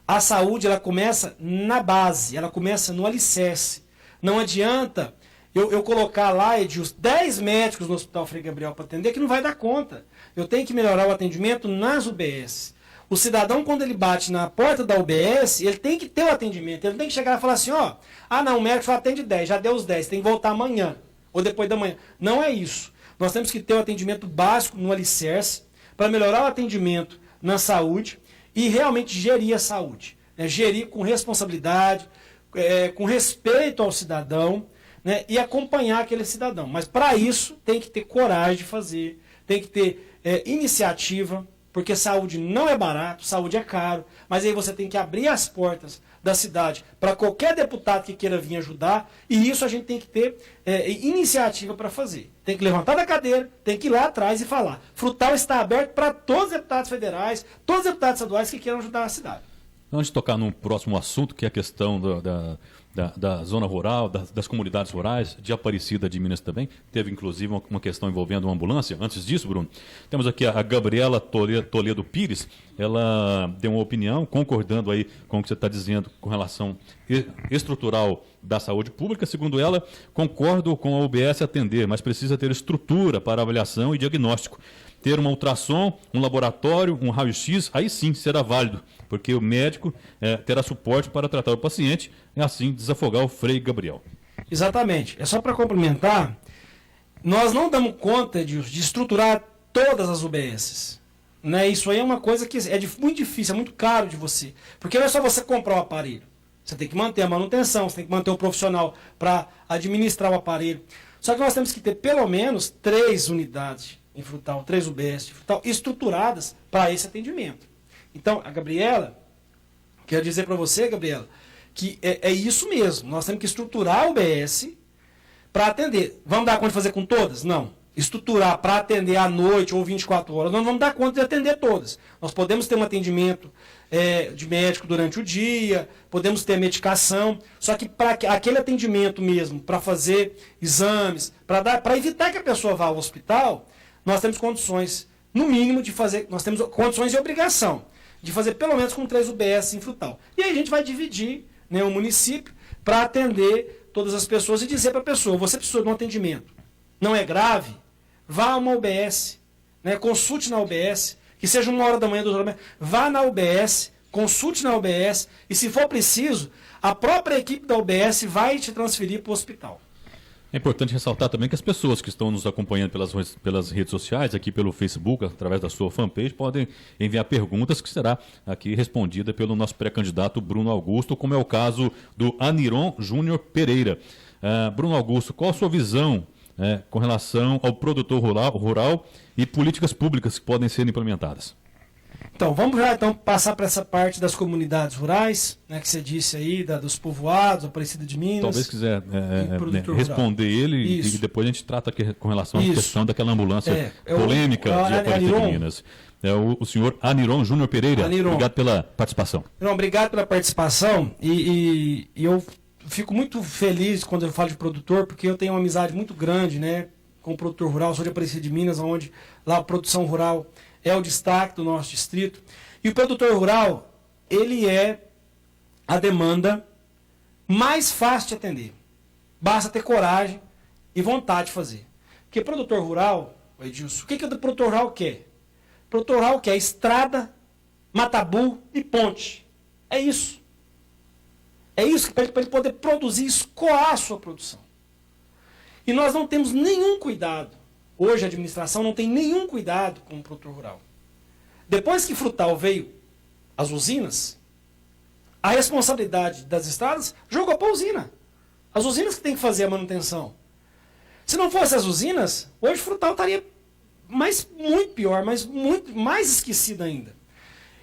A saúde, ela começa na base, ela começa no alicerce. Não adianta eu colocar lá, Edilson, 10 médicos no Hospital Frei Gabriel para atender, que não vai dar conta. Eu tenho que melhorar o atendimento nas UBS. O cidadão, quando ele bate na porta da UBS, ele tem que ter o atendimento. Ele não tem que chegar e falar assim, ó, não, o médico só atende 10, já deu os 10, tem que voltar amanhã, ou depois da manhã. Não é isso. Nós temos que ter o atendimento básico no alicerce, para melhorar o atendimento na saúde e realmente gerir a saúde. Né? Gerir com responsabilidade, com respeito ao cidadão, né? E acompanhar aquele cidadão. Mas para isso tem que ter coragem de fazer, tem que ter iniciativa, porque saúde não é barato, saúde é caro, mas aí você tem que abrir as portas da cidade para qualquer deputado que queira vir ajudar, e isso a gente tem que ter iniciativa para fazer. Tem que levantar da cadeira, tem que ir lá atrás e falar. Frutal está aberto para todos os deputados federais, todos os deputados estaduais que queiram ajudar a cidade. Antes de tocar num próximo assunto, que é a questão da zona rural, das comunidades rurais, de Aparecida de Minas também, teve inclusive uma questão envolvendo uma ambulância. Antes disso, Bruno, temos aqui a Gabriela Toledo Pires, ela deu uma opinião, concordando aí com o que você está dizendo com relação estrutural da saúde pública. Segundo ela, concordo com a UBS atender, mas precisa ter estrutura para avaliação e diagnóstico. Ter uma ultrassom, um laboratório, um raio-x, aí sim será válido, porque o médico terá suporte para tratar o paciente e assim desafogar o Frei Gabriel. Exatamente. É só para complementar, nós não damos conta de estruturar todas as UBSs. Né? Isso aí é uma coisa que é muito difícil, é muito caro de você. Porque não é só você comprar o aparelho. Você tem que manter a manutenção, você tem que manter o profissional para administrar o aparelho. Só que nós temos que ter pelo menos 3 unidades em Frutal, 3 UBS de Frutal, estruturadas para esse atendimento. Então, a Gabriela, quero dizer para você, Gabriela, que é isso mesmo. Nós temos que estruturar a UBS para atender. Vamos dar conta de fazer com todas? Não. Estruturar para atender à noite ou 24 horas, nós não vamos dar conta de atender todas. Nós podemos ter um atendimento de médico durante o dia, podemos ter medicação, só que para aquele atendimento mesmo, para fazer exames, para evitar que a pessoa vá ao hospital, nós temos condições, no mínimo, de fazer, nós temos condições e obrigação de fazer pelo menos com 3 UBS em Frutal. E aí a gente vai dividir, né, o município para atender todas as pessoas e dizer para a pessoa, você precisa de um atendimento, não é grave, vá a uma UBS, né, consulte na UBS, que seja 1h da manhã, 2h da manhã, vá na UBS, consulte na UBS e, se for preciso, a própria equipe da UBS vai te transferir para o hospital. É importante ressaltar também que as pessoas que estão nos acompanhando pelas redes sociais, aqui pelo Facebook, através da sua fanpage, podem enviar perguntas que será aqui respondida pelo nosso pré-candidato Bruno Augusto, como é o caso do Aniron Júnior Pereira. Bruno Augusto, qual a sua visão com relação ao produtor rural e políticas públicas que podem ser implementadas? Então, vamos já passar para essa parte das comunidades rurais, né, que você disse aí, dos povoados, Aparecida de Minas. Talvez quiser responder ele e depois a gente trata aqui com relação à questão daquela ambulância polêmica de Aparecida de Minas. É o senhor Aniron Júnior Pereira. Obrigado pela participação. Não, obrigado pela participação e eu fico muito feliz quando eu falo de produtor, porque eu tenho uma amizade muito grande, né, com o produtor rural. Sou de Aparecida de Minas, onde lá a produção rural é o destaque do nosso distrito. E o produtor rural, ele é a demanda mais fácil de atender. Basta ter coragem e vontade de fazer. Porque produtor rural, Edilson, o que o produtor rural quer? O produtor rural quer estrada, matabu e ponte. É isso. É isso para ele poder produzir, escoar a sua produção. E nós não temos nenhum cuidado. Hoje a administração não tem nenhum cuidado com o produtor rural. Depois que Frutal veio as usinas, a responsabilidade das estradas jogou para a usina. As usinas que têm que fazer a manutenção. Se não fossem as usinas, hoje Frutal estaria muito pior, mas muito mais esquecido ainda.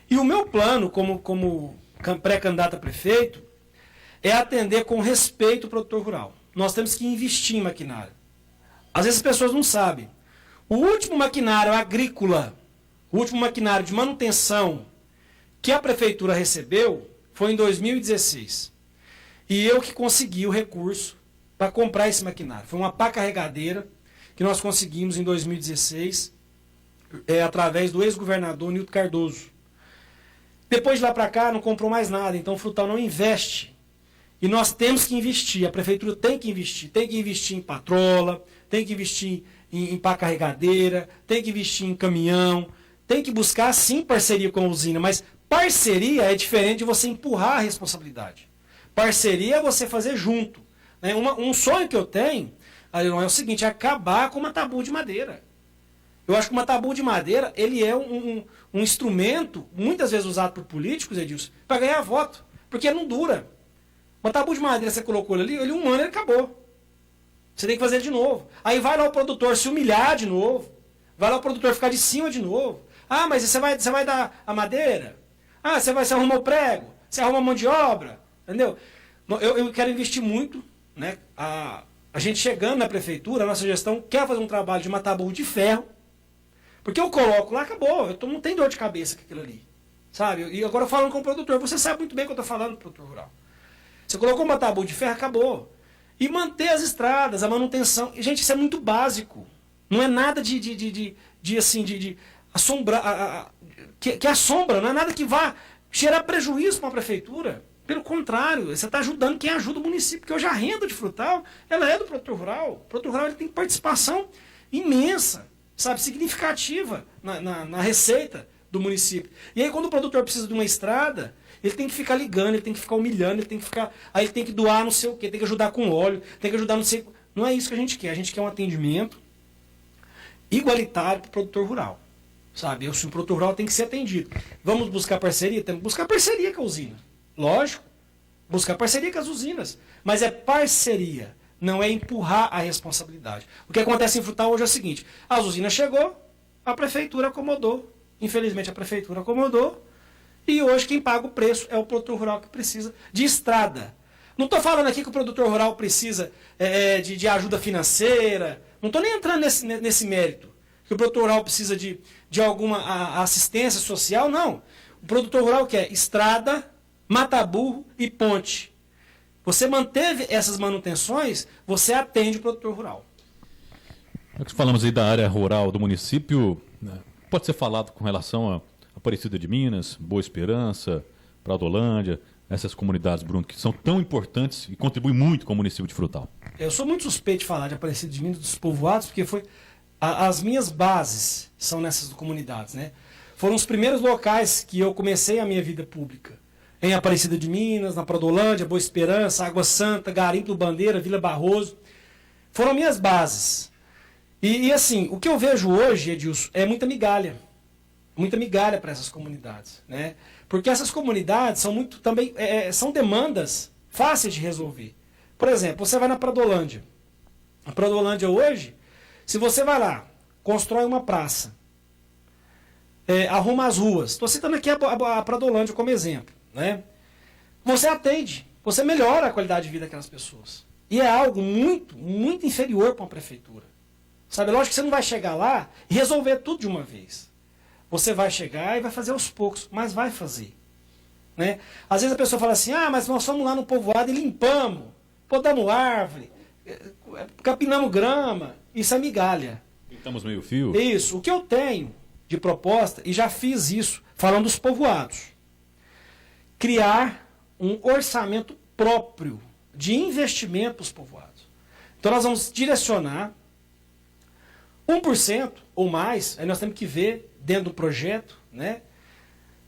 E o meu plano, como pré-candidato a prefeito, é atender com respeito o produtor rural. Nós temos que investir em maquinário. Às vezes as pessoas não sabem. O último maquinário agrícola, o último maquinário de manutenção que a prefeitura recebeu foi em 2016. E eu que consegui o recurso para comprar esse maquinário. Foi uma pá carregadeira que nós conseguimos em 2016, através do ex-governador Nilton Cardoso. Depois de lá para cá não comprou mais nada, então o Frutal não investe. E nós temos que investir, a prefeitura tem que investir em patrola, tem que investir em pá carregadeira, tem que investir em caminhão, tem que buscar sim parceria com a usina, mas parceria é diferente de você empurrar a responsabilidade. Parceria é você fazer junto. Né? Um sonho que eu tenho, é o seguinte, é acabar com uma tabu de madeira. Eu acho que uma tabu de madeira, ele é um instrumento, muitas vezes usado por políticos, Edilson, para ganhar voto, porque ele não dura. Uma tabu de madeira, você colocou ele ali, um ano ele acabou. Você tem que fazer ele de novo. Aí vai lá o produtor se humilhar de novo, vai lá o produtor ficar de cima de novo. Ah, mas você vai dar a madeira? Ah, você arruma o prego, você arruma a mão de obra, entendeu? Eu quero investir muito, né? A gente chegando na prefeitura, a nossa gestão quer fazer um trabalho de mataburro de ferro, porque eu coloco lá, acabou, não tem dor de cabeça com aquilo ali, sabe? E agora falando com o produtor, você sabe muito bem o que eu estou falando, produtor rural. Você colocou um mataburro de ferro, acabou. E manter as estradas, a manutenção. E, gente, isso é muito básico. Não é nada de assombrar, que assombra, não é nada que vá gerar prejuízo para a prefeitura. Pelo contrário, você está ajudando quem ajuda o município, porque hoje a renda de Frutal, ela é do produtor rural. O produtor rural ele tem participação imensa, sabe, significativa na receita do município. E aí quando o produtor precisa de uma estrada, ele tem que ficar ligando, ele tem que ficar humilhando, ele tem que ficar. Aí ele tem que doar não sei o quê, tem que ajudar com óleo, tem que ajudar não sei. Não é isso que a gente quer. A gente quer um atendimento igualitário para o produtor rural. Sabe? O produtor rural tem que ser atendido. Vamos buscar parceria? Temos que buscar parceria com a usina. Lógico. Buscar parceria com as usinas. Mas é parceria, não é empurrar a responsabilidade. O que acontece em Frutal hoje é o seguinte: as usinas chegou, a prefeitura acomodou. Infelizmente a prefeitura acomodou. E hoje quem paga o preço é o produtor rural que precisa de estrada. Não estou falando aqui que o produtor rural precisa de ajuda financeira. Não estou nem entrando nesse mérito. Que o produtor rural precisa de alguma assistência social. Não. O produtor rural quer estrada, mataburro e ponte. Você manteve essas manutenções, você atende o produtor rural. Falamos aí da área rural do município. Pode ser falado com relação a Aparecida de Minas, Boa Esperança, Pradolândia, essas comunidades, Bruno, que são tão importantes e contribuem muito com o município de Frutal. Eu sou muito suspeito de falar de Aparecida de Minas, dos povoados, porque as minhas bases são nessas comunidades, né? Foram os primeiros locais que eu comecei a minha vida pública. Em Aparecida de Minas, na Pradolândia, Boa Esperança, Água Santa, Garimpo do Bandeira, Vila Barroso. Foram minhas bases. E assim, o que eu vejo hoje, Edilson, é muita migalha para essas comunidades, né? Porque essas comunidades são muito também são demandas fáceis de resolver. Por exemplo, você vai na Pradolândia. A Pradolândia hoje, se você vai lá, constrói uma praça, arruma as ruas. Estou citando aqui a Pradolândia como exemplo, né? Você atende, você melhora a qualidade de vida daquelas pessoas. E é algo muito, muito inferior para uma prefeitura. Sabe, lógico que você não vai chegar lá e resolver tudo de uma vez. Você vai chegar e vai fazer aos poucos, mas vai fazer. Né? Às vezes a pessoa fala assim, mas nós fomos lá no povoado e limpamos, podamos árvore, capinamos grama, isso é migalha. Pintamos meio fio. Isso, o que eu tenho de proposta, e já fiz isso, falando dos povoados, criar um orçamento próprio de investimento para os povoados. Então nós vamos direcionar 1% ou mais, aí nós temos que ver dentro do projeto, né?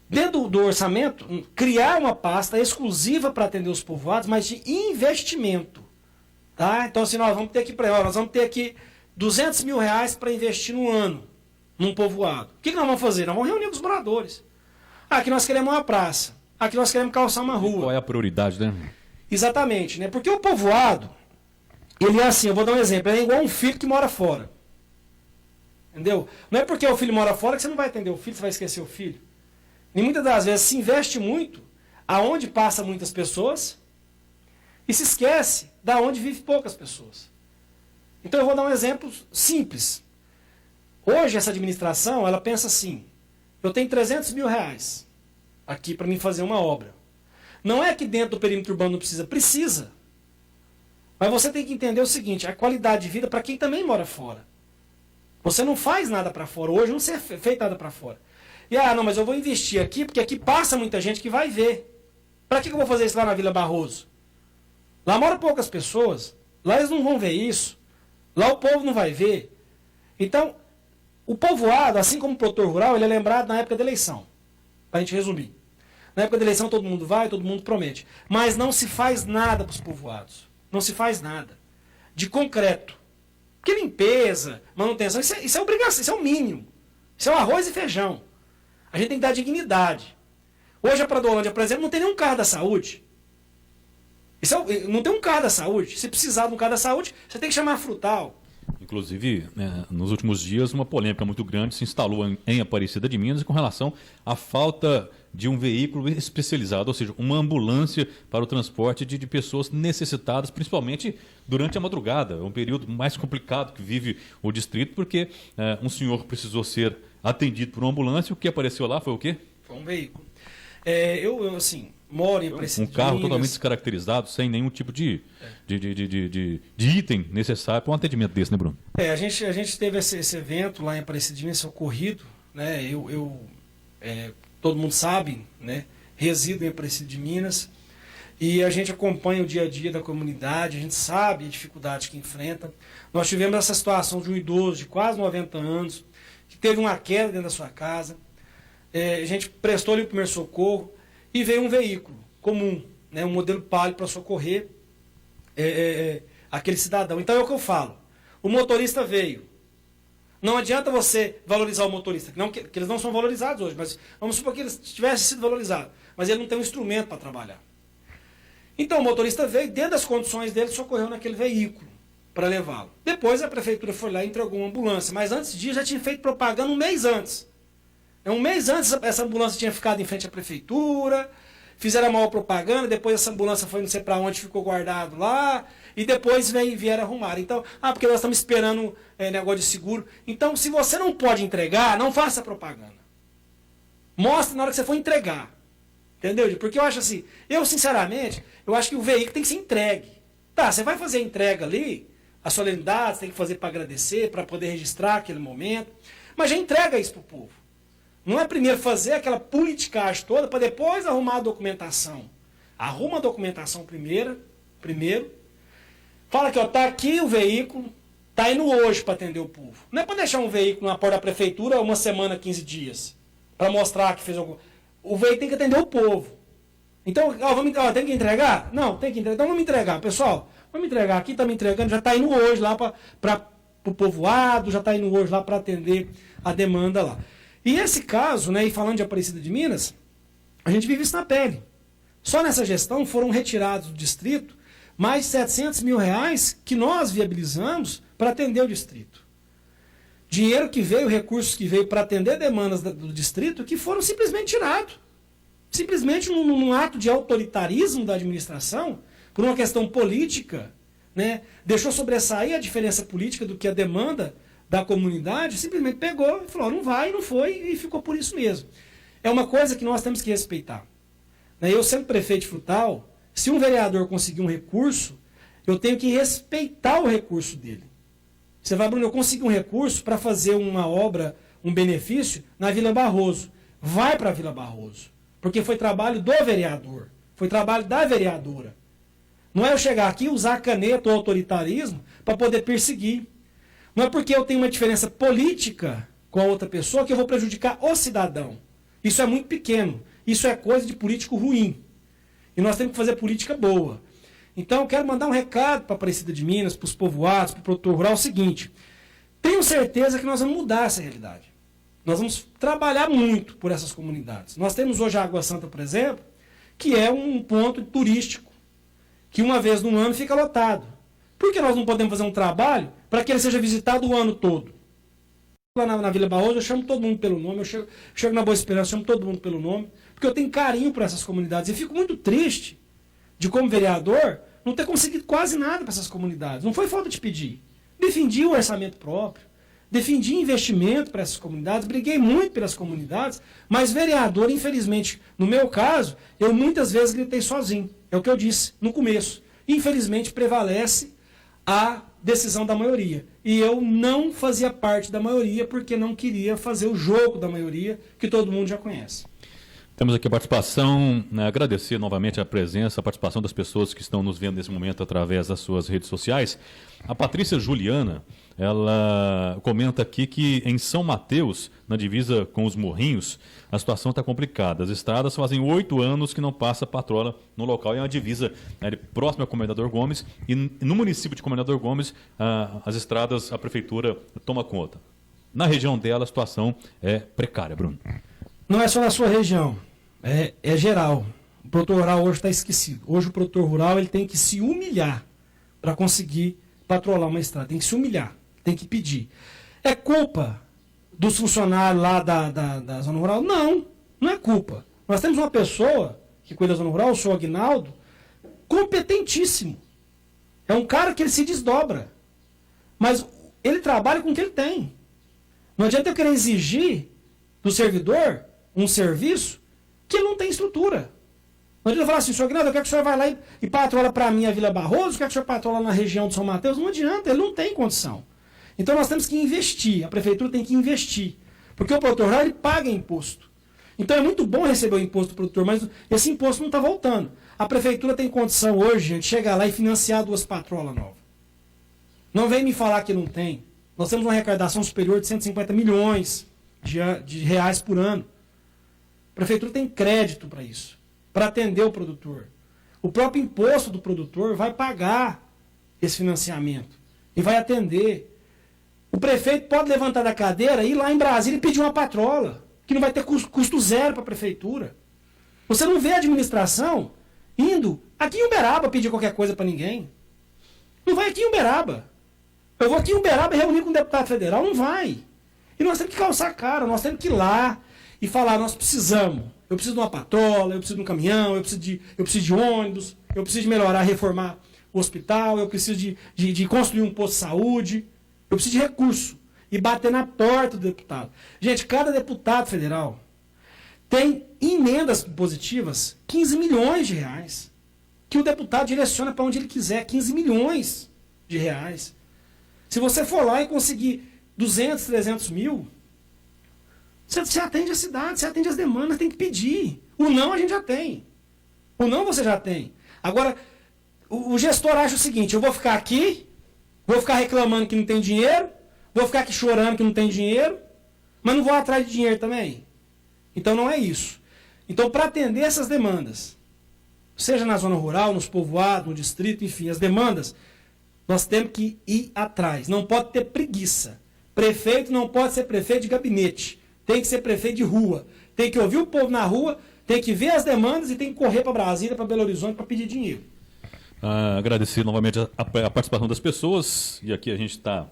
Dentro do orçamento, criar uma pasta exclusiva para atender os povoados, mas de investimento. Tá? Então, assim, nós vamos ter aqui 200 mil reais para investir no ano, num povoado. O que nós vamos fazer? Nós vamos reunir com os moradores. Aqui nós queremos uma praça. Aqui nós queremos calçar uma rua. E qual é a prioridade, né? Exatamente, né? Porque o povoado, ele é assim, eu vou dar um exemplo, ele é igual um filho que mora fora. Entendeu? Não é porque o filho mora fora que você não vai atender o filho, você vai esquecer o filho. E muitas das vezes se investe muito aonde passa muitas pessoas e se esquece da onde vive poucas pessoas. Então eu vou dar um exemplo simples. Hoje essa administração, ela pensa assim, eu tenho 300 mil reais aqui para mim fazer uma obra. Não é que dentro do perímetro urbano não precisa, precisa. Mas você tem que entender o seguinte, a qualidade de vida para quem também mora fora. Você não faz nada para fora, hoje não se é feito nada para fora. E não, mas eu vou investir aqui, porque aqui passa muita gente que vai ver. Para que eu vou fazer isso lá na Vila Barroso? Lá moram poucas pessoas, lá eles não vão ver isso, lá o povo não vai ver. Então, o povoado, assim como o produtor rural, ele é lembrado na época da eleição. Para a gente resumir. Na época da eleição todo mundo vai, todo mundo promete. Mas não se faz nada para os povoados. Não se faz nada. De concreto. Porque limpeza, manutenção, isso é obrigação, isso é o mínimo. Isso é o arroz e feijão. A gente tem que dar dignidade. Hoje a Pradolândia, por exemplo, não tem nenhum carro da saúde. Não tem um carro da saúde. Se precisar de um carro da saúde, você tem que chamar a Frutal. Inclusive, nos últimos dias, uma polêmica muito grande se instalou em Aparecida de Minas com relação à falta de um veículo especializado, ou seja, uma ambulância para o transporte de pessoas necessitadas, principalmente durante a madrugada. É um período mais complicado que vive o distrito, porque um senhor precisou ser atendido por uma ambulância. O que apareceu lá foi o quê? Foi um veículo. Eu assim, moro em Aparecida de Minas. Um carro totalmente descaracterizado, sem nenhum tipo de item necessário para um atendimento desse, né, Bruno? A gente teve esse evento lá em Aparecida de Minas, esse ocorrido, né? Todo mundo sabe, né? Resido em Aparecida de Minas e a gente acompanha o dia a dia da comunidade, a gente sabe a dificuldade que enfrenta. Nós tivemos essa situação de um idoso de quase 90 anos, que teve uma queda dentro da sua casa. A gente prestou-lhe o primeiro socorro e veio um veículo comum, né? Um modelo Palio para socorrer aquele cidadão. Então é o que eu falo. O motorista veio. Não adianta você valorizar o motorista, que eles não são valorizados hoje, mas vamos supor que eles tivessem sido valorizados, mas ele não tem um instrumento para trabalhar. Então o motorista veio, dentro das condições dele, socorreu naquele veículo para levá-lo. Depois a prefeitura foi lá e entregou uma ambulância, mas antes disso já tinha feito propaganda um mês antes. Um mês antes essa ambulância tinha ficado em frente à prefeitura, fizeram a maior propaganda, depois essa ambulância foi não sei para onde, ficou guardado lá, e depois vieram arrumar. Então, porque nós estamos esperando negócio de seguro. Então, se você não pode entregar, não faça propaganda. Mostre na hora que você for entregar. Entendeu? Porque eu acho assim, sinceramente, eu acho que o veículo tem que ser entregue. Tá, você vai fazer a entrega ali, a solenidade, você tem que fazer para agradecer, para poder registrar aquele momento, mas já entrega isso para o povo. Não é primeiro fazer aquela politicagem toda para depois arrumar a documentação. Arruma a documentação primeiro. Fala que tá aqui o veículo, tá indo hoje para atender o povo. Não é para deixar um veículo na porta da prefeitura uma semana, 15 dias, para mostrar que fez alguma coisa. O veículo tem que atender o povo. Então, tem que entregar? Não, tem que entregar. Então vamos entregar, pessoal. Vamos entregar aqui, estamos entregando, já está indo hoje lá para o povoado, já está indo hoje lá para atender a demanda lá. E esse caso, né, e falando de Aparecida de Minas, a gente vive isso na pele. Só nessa gestão foram retirados do distrito mais de 700 mil reais que nós viabilizamos para atender o distrito. Dinheiro que veio, recursos que veio para atender demandas do distrito que foram simplesmente tirados. Simplesmente num ato de autoritarismo da administração, por uma questão política, né, deixou sobressair a diferença política do que a demanda da comunidade, simplesmente pegou e falou, não vai, não foi, e ficou por isso mesmo. É uma coisa que nós temos que respeitar. Eu, sendo prefeito de Frutal, se um vereador conseguir um recurso, eu tenho que respeitar o recurso dele. Você vai, Bruno, eu consegui um recurso para fazer uma obra, um benefício, na Vila Barroso. Vai para a Vila Barroso. Porque foi trabalho do vereador. Foi trabalho da vereadora. Não é eu chegar aqui e usar a caneta ou autoritarismo para poder perseguir. Não é porque eu tenho uma diferença política com a outra pessoa que eu vou prejudicar o cidadão. Isso é muito pequeno. Isso é coisa de político ruim. E nós temos que fazer política boa. Então eu quero mandar um recado para a Aparecida de Minas, para os povoados, para o produtor rural, o seguinte. Tenho certeza que nós vamos mudar essa realidade. Nós vamos trabalhar muito por essas comunidades. Nós temos hoje a Água Santa, por exemplo, que é um ponto turístico, que uma vez no ano fica lotado. Por que nós não podemos fazer um trabalho para que ele seja visitado o ano todo? lá na Vila Barroso, eu chamo todo mundo pelo nome, eu chego na Boa Esperança, eu chamo todo mundo pelo nome, porque eu tenho carinho por essas comunidades. E fico muito triste de, como vereador, não ter conseguido quase nada para essas comunidades. Não foi falta de pedir. Defendi o orçamento próprio, defendi investimento para essas comunidades, briguei muito pelas comunidades, mas vereador, infelizmente, no meu caso, eu muitas vezes gritei sozinho. É o que eu disse no começo. Infelizmente, prevalece a decisão da maioria. E eu não fazia parte da maioria porque não queria fazer o jogo da maioria, que todo mundo já conhece. Temos aqui a participação, né, agradecer novamente a presença, a participação das pessoas que estão nos vendo nesse momento através das suas redes sociais. A Patrícia Juliana, ela comenta aqui que em São Mateus, na divisa com os Morrinhos, a situação está complicada. As estradas fazem 8 anos que não passa patrola no local. É uma divisa, né, próxima ao Comendador Gomes, e no município de Comendador Gomes, as estradas, a prefeitura toma conta. Na região dela, a situação é precária, Bruno. Não é só na sua região, é geral. O produtor rural hoje está esquecido. Hoje o produtor rural ele tem que se humilhar para conseguir patrolar uma estrada. Tem que se humilhar, tem que pedir. É culpa dos funcionários lá da zona rural? Não, não é culpa. Nós temos uma pessoa que cuida da zona rural, o senhor Aguinaldo, competentíssimo. É um cara que ele se desdobra. Mas ele trabalha com o que ele tem. Não adianta eu querer exigir do servidor um serviço que ele não tem estrutura. Não adianta eu falar assim, senhor Aguinaldo, eu quero que o senhor vá lá e patrola para mim a Vila Barroso, eu quero que o senhor patrola na região de São Mateus. Não adianta, ele não tem condição. Então nós temos que investir, a prefeitura tem que investir. Porque o produtor rural ele paga imposto. Então é muito bom receber o imposto do produtor, mas esse imposto não está voltando. A prefeitura tem condição hoje de chegar lá e financiar 2 patrolas novas. Não vem me falar que não tem. Nós temos uma arrecadação superior de 150 milhões de reais por ano. A prefeitura tem crédito para isso, para atender o produtor. O próprio imposto do produtor vai pagar esse financiamento e vai atender. O prefeito pode levantar da cadeira e ir lá em Brasília e pedir uma patrola, que não vai ter custo zero para a prefeitura. Você não vê a administração indo aqui em Uberaba pedir qualquer coisa para ninguém. Não vai aqui em Uberaba. Eu vou aqui em Uberaba reunir com um deputado federal, não vai. E nós temos que calçar a cara, nós temos que ir lá e falar, nós precisamos. Eu preciso de uma patrola, eu preciso de um caminhão, eu preciso de ônibus, eu preciso de melhorar, reformar o hospital, eu preciso de construir um posto de saúde, eu preciso de recurso. E bater na porta do deputado. Gente, cada deputado federal tem emendas positivas 15 milhões de reais. Que o deputado direciona para onde ele quiser, 15 milhões de reais. Se você for lá e conseguir 200, 300 mil, você atende a cidade, você atende as demandas, tem que pedir. O não a gente já tem. O não você já tem. Agora, o gestor acha o seguinte, eu vou ficar aqui, vou ficar reclamando que não tem dinheiro, vou ficar aqui chorando que não tem dinheiro, mas não vou atrás de dinheiro também. Então não é isso. Então, para atender essas demandas, seja na zona rural, nos povoados, no distrito, enfim, as demandas, nós temos que ir atrás. Não pode ter preguiça. Prefeito não pode ser prefeito de gabinete. Tem que ser prefeito de rua. Tem que ouvir o povo na rua, tem que ver as demandas e tem que correr para Brasília, para Belo Horizonte, para pedir dinheiro. Agradecer novamente a participação das pessoas. E aqui a gente está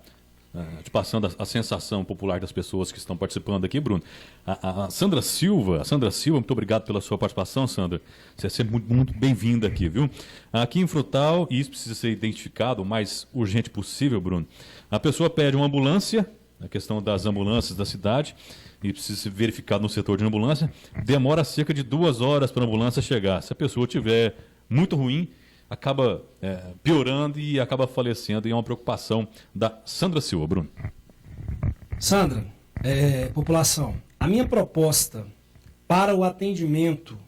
te passando a sensação popular das pessoas que estão participando aqui, Bruno. A Sandra Silva, muito obrigado pela sua participação, Sandra. Você é sempre muito, muito bem-vinda aqui, viu? Aqui em Frutal, e isso precisa ser identificado o mais urgente possível, Bruno. A pessoa pede uma ambulância, a questão das ambulâncias da cidade, e precisa ser verificado no setor de ambulância, demora cerca de 2 horas para a ambulância chegar. Se a pessoa estiver muito ruim, acaba piorando e acaba falecendo, e é uma preocupação da Sandra Silva, Bruno. Sandra, população, a minha proposta para o atendimento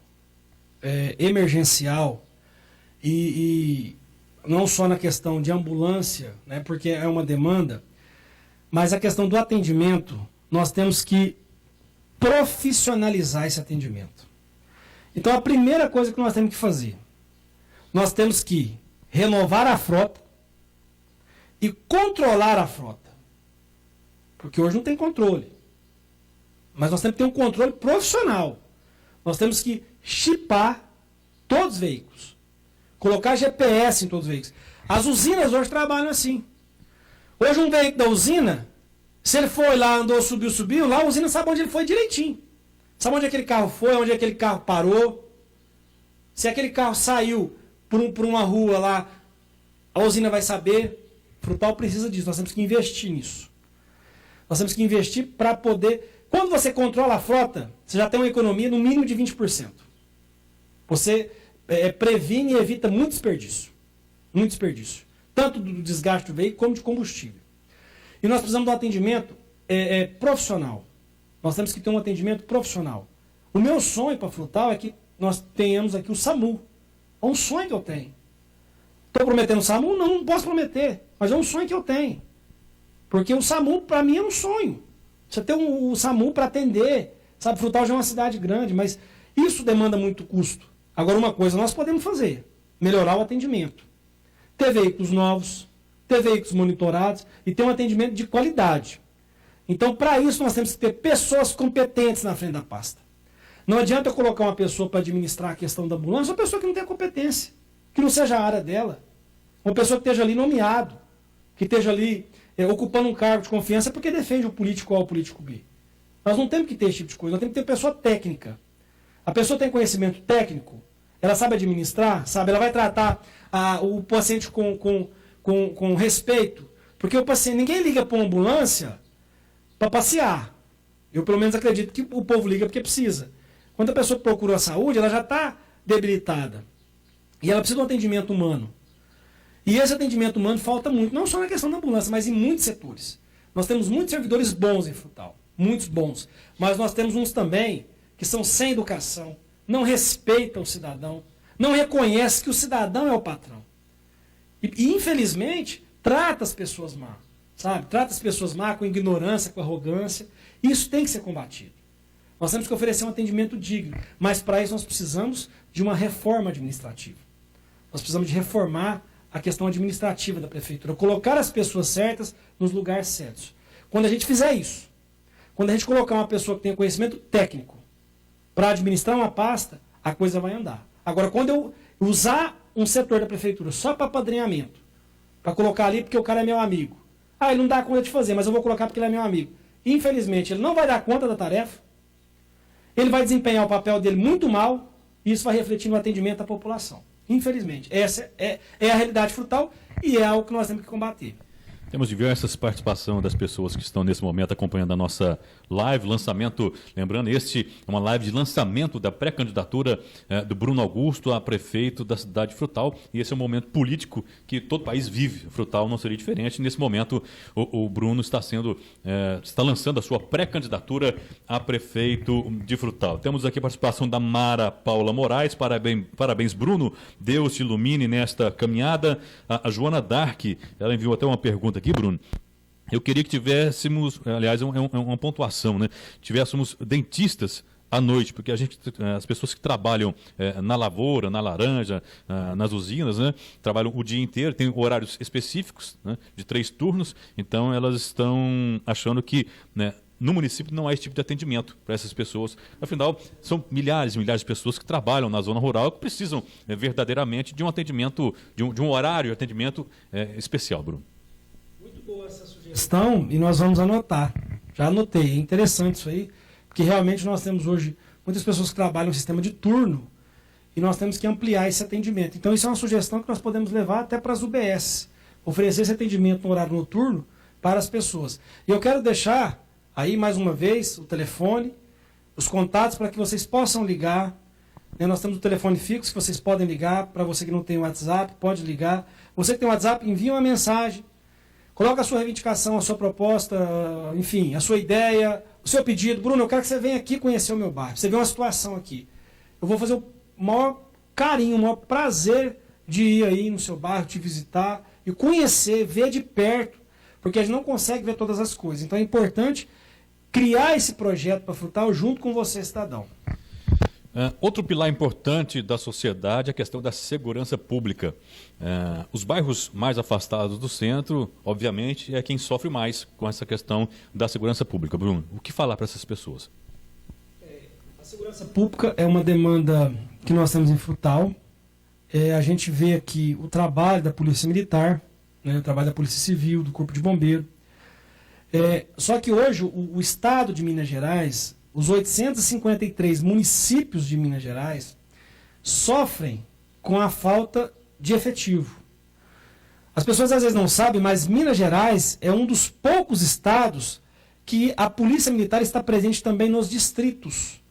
emergencial e não só na questão de ambulância, né, porque é uma demanda, mas a questão do atendimento, nós temos que profissionalizar esse atendimento. Então a primeira coisa que nós temos que fazer, nós temos que renovar a frota e controlar a frota. Porque hoje não tem controle. Mas nós temos que ter um controle profissional. Nós temos que chipar todos os veículos. Colocar GPS em todos os veículos. As usinas hoje trabalham assim. Hoje um veículo da usina, Se ele foi lá, andou, subiu, lá a usina sabe onde ele foi direitinho. Sabe onde aquele carro foi, onde aquele carro parou. Se aquele carro saiu por uma rua lá, a usina vai saber. Frutal precisa disso, nós temos que investir nisso. Nós temos que investir para poder... Quando você controla a frota, você já tem uma economia no mínimo de 20%. Você previne e evita muito desperdício. Muito desperdício. Tanto do desgaste do veículo como de combustível. E nós precisamos de um atendimento profissional. Nós temos que ter um atendimento profissional. O meu sonho para a Frutal é que nós tenhamos aqui o SAMU. É um sonho que eu tenho. Estou prometendo o SAMU? Não posso prometer. Mas é um sonho que eu tenho. Porque o SAMU, para mim, é um sonho. Você ter o SAMU para atender. Sabe, Frutal já é uma cidade grande, mas isso demanda muito custo. Agora, uma coisa nós podemos fazer. Melhorar o atendimento. Ter veículos novos, ter veículos monitorados e ter um atendimento de qualidade. Então, para isso, nós temos que ter pessoas competentes na frente da pasta. Não adianta eu colocar uma pessoa para administrar a questão da ambulância, uma pessoa que não tem competência, que não seja a área dela. Uma pessoa que esteja ali nomeado, que esteja ali ocupando um cargo de confiança porque defende o político A ou o político B. Nós não temos que ter esse tipo de coisa, nós temos que ter pessoa técnica. A pessoa tem conhecimento técnico, ela sabe administrar, sabe, ela vai tratar o paciente com respeito. Porque o paciente, ninguém liga para uma ambulância para passear. Eu, pelo menos, acredito que o povo liga porque precisa. Quando a pessoa procura a saúde, ela já está debilitada. E ela precisa de um atendimento humano. E esse atendimento humano falta muito, não só na questão da ambulância, mas em muitos setores. Nós temos muitos servidores bons em Frutal, muitos bons. Mas nós temos uns também que são sem educação, não respeitam o cidadão, não reconhecem que o cidadão é o patrão. E infelizmente, trata as pessoas mal. Sabe? Trata as pessoas mal, com ignorância, com arrogância. Isso tem que ser combatido. Nós temos que oferecer um atendimento digno. Mas para isso nós precisamos de uma reforma administrativa. Nós precisamos de reformar a questão administrativa da prefeitura. Colocar as pessoas certas nos lugares certos. Quando a gente fizer isso, quando a gente colocar uma pessoa que tenha conhecimento técnico para administrar uma pasta, a coisa vai andar. Agora, quando eu usar um setor da prefeitura só para apadrinhamento, para colocar ali porque o cara é meu amigo. Ele não dá conta de fazer, mas eu vou colocar porque ele é meu amigo. Infelizmente, ele não vai dar conta da tarefa, ele vai desempenhar o papel dele muito mal, e isso vai refletir no atendimento à população. Infelizmente. Essa é a realidade Frutal e é algo que nós temos que combater. Temos diversas participações das pessoas que estão nesse momento acompanhando a nossa live, lançamento, lembrando, este é uma live de lançamento da pré-candidatura do Bruno Augusto a prefeito da cidade de Frutal, e esse é um momento político que todo país vive. Frutal não seria diferente. Nesse momento, o Bruno está lançando a sua pré-candidatura a prefeito de Frutal. Temos aqui a participação da Mara Paula Moraes. Parabéns, Bruno. Deus te ilumine nesta caminhada. A Joana Dark, ela enviou até uma pergunta aqui, Bruno. Eu queria que tivéssemos, aliás, uma pontuação, né? Tivéssemos dentistas à noite, porque as pessoas que trabalham na lavoura, na laranja, nas usinas, né? Trabalham o dia inteiro, tem horários específicos, né? De 3 turnos, então elas estão achando que, né, no município não há esse tipo de atendimento para essas pessoas. Afinal, são milhares e milhares de pessoas que trabalham na zona rural que precisam verdadeiramente de um atendimento, de um horário de atendimento especial, Bruno. Muito boa essa sugestão e nós vamos anotar. Já anotei, é interessante isso aí, porque realmente nós temos hoje muitas pessoas que trabalham no sistema de turno e nós temos que ampliar esse atendimento. Então isso é uma sugestão que nós podemos levar até para as UBS, oferecer esse atendimento no horário noturno para as pessoas. E eu quero deixar aí mais uma vez o telefone, os contatos para que vocês possam ligar. Nós temos o telefone fixo que vocês podem ligar. Para você que não tem o WhatsApp, pode ligar. Você que tem o WhatsApp, envia uma mensagem. Coloca a sua reivindicação, a sua proposta, enfim, a sua ideia, o seu pedido. Bruno, eu quero que você venha aqui conhecer o meu bairro. Você vê uma situação aqui. Eu vou fazer o maior carinho, o maior prazer de ir aí no seu bairro, te visitar e conhecer, ver de perto, porque a gente não consegue ver todas as coisas. Então é importante criar esse projeto para Frutal junto com você, cidadão. Outro pilar importante da sociedade é a questão da segurança pública. Os bairros mais afastados do centro, obviamente, é quem sofre mais com essa questão da segurança pública. Bruno, o que falar para essas pessoas? A segurança pública é uma demanda que nós temos em Frutal. A gente vê aqui o trabalho da Polícia Militar, né, o trabalho da Polícia Civil, do Corpo de Bombeiro. Só que hoje o estado de Minas Gerais, os 853 municípios de Minas Gerais, sofrem com a falta de efetivo. As pessoas às vezes não sabem, mas Minas Gerais é um dos poucos estados que a Polícia Militar está presente também nos distritos,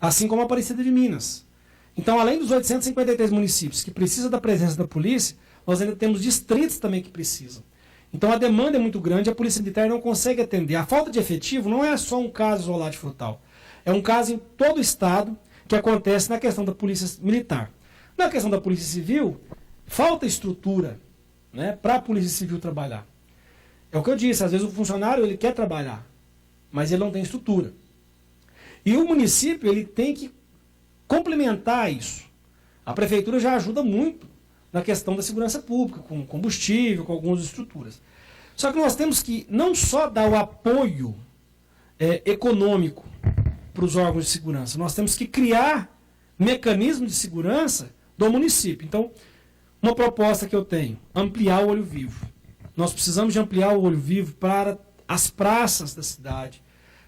assim como a Aparecida de Minas. Então, além dos 853 municípios que precisam da presença da polícia, nós ainda temos distritos também que precisam. Então, a demanda é muito grande, a Polícia Militar não consegue atender. A falta de efetivo não é só um caso isolado de Frutal. É um caso em todo o estado que acontece na questão da Polícia Militar. Na questão da Polícia Civil, falta estrutura, né, para a Polícia Civil trabalhar. É o que eu disse, às vezes o funcionário ele quer trabalhar, mas ele não tem estrutura. E o município ele tem que complementar isso. A prefeitura já ajuda muito na questão da segurança pública, com combustível, com algumas estruturas. Só que nós temos que não só dar o apoio econômico para os órgãos de segurança, nós temos que criar mecanismos de segurança do município. Então, uma proposta que eu tenho, ampliar o olho vivo. Nós precisamos de ampliar o olho vivo para as praças da cidade,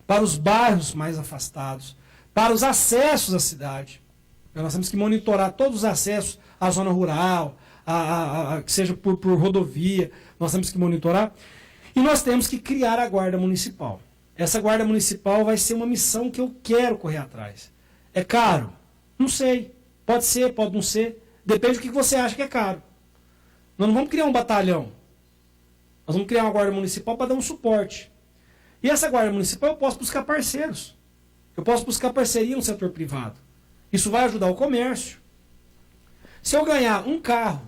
para os bairros mais afastados, para os acessos à cidade. Então, nós temos que monitorar todos os acessos à zona rural, que seja por rodovia, nós temos que monitorar. E nós temos que criar a Guarda Municipal. Essa Guarda Municipal vai ser uma missão que eu quero correr atrás. É caro? Não sei. Pode ser, pode não ser. Depende do que você acha que é caro. Nós não vamos criar um batalhão. Nós vamos criar uma Guarda Municipal para dar um suporte. E essa Guarda Municipal eu posso buscar parceiros. Eu posso buscar parceria no setor privado. Isso vai ajudar o comércio. Se eu ganhar um carro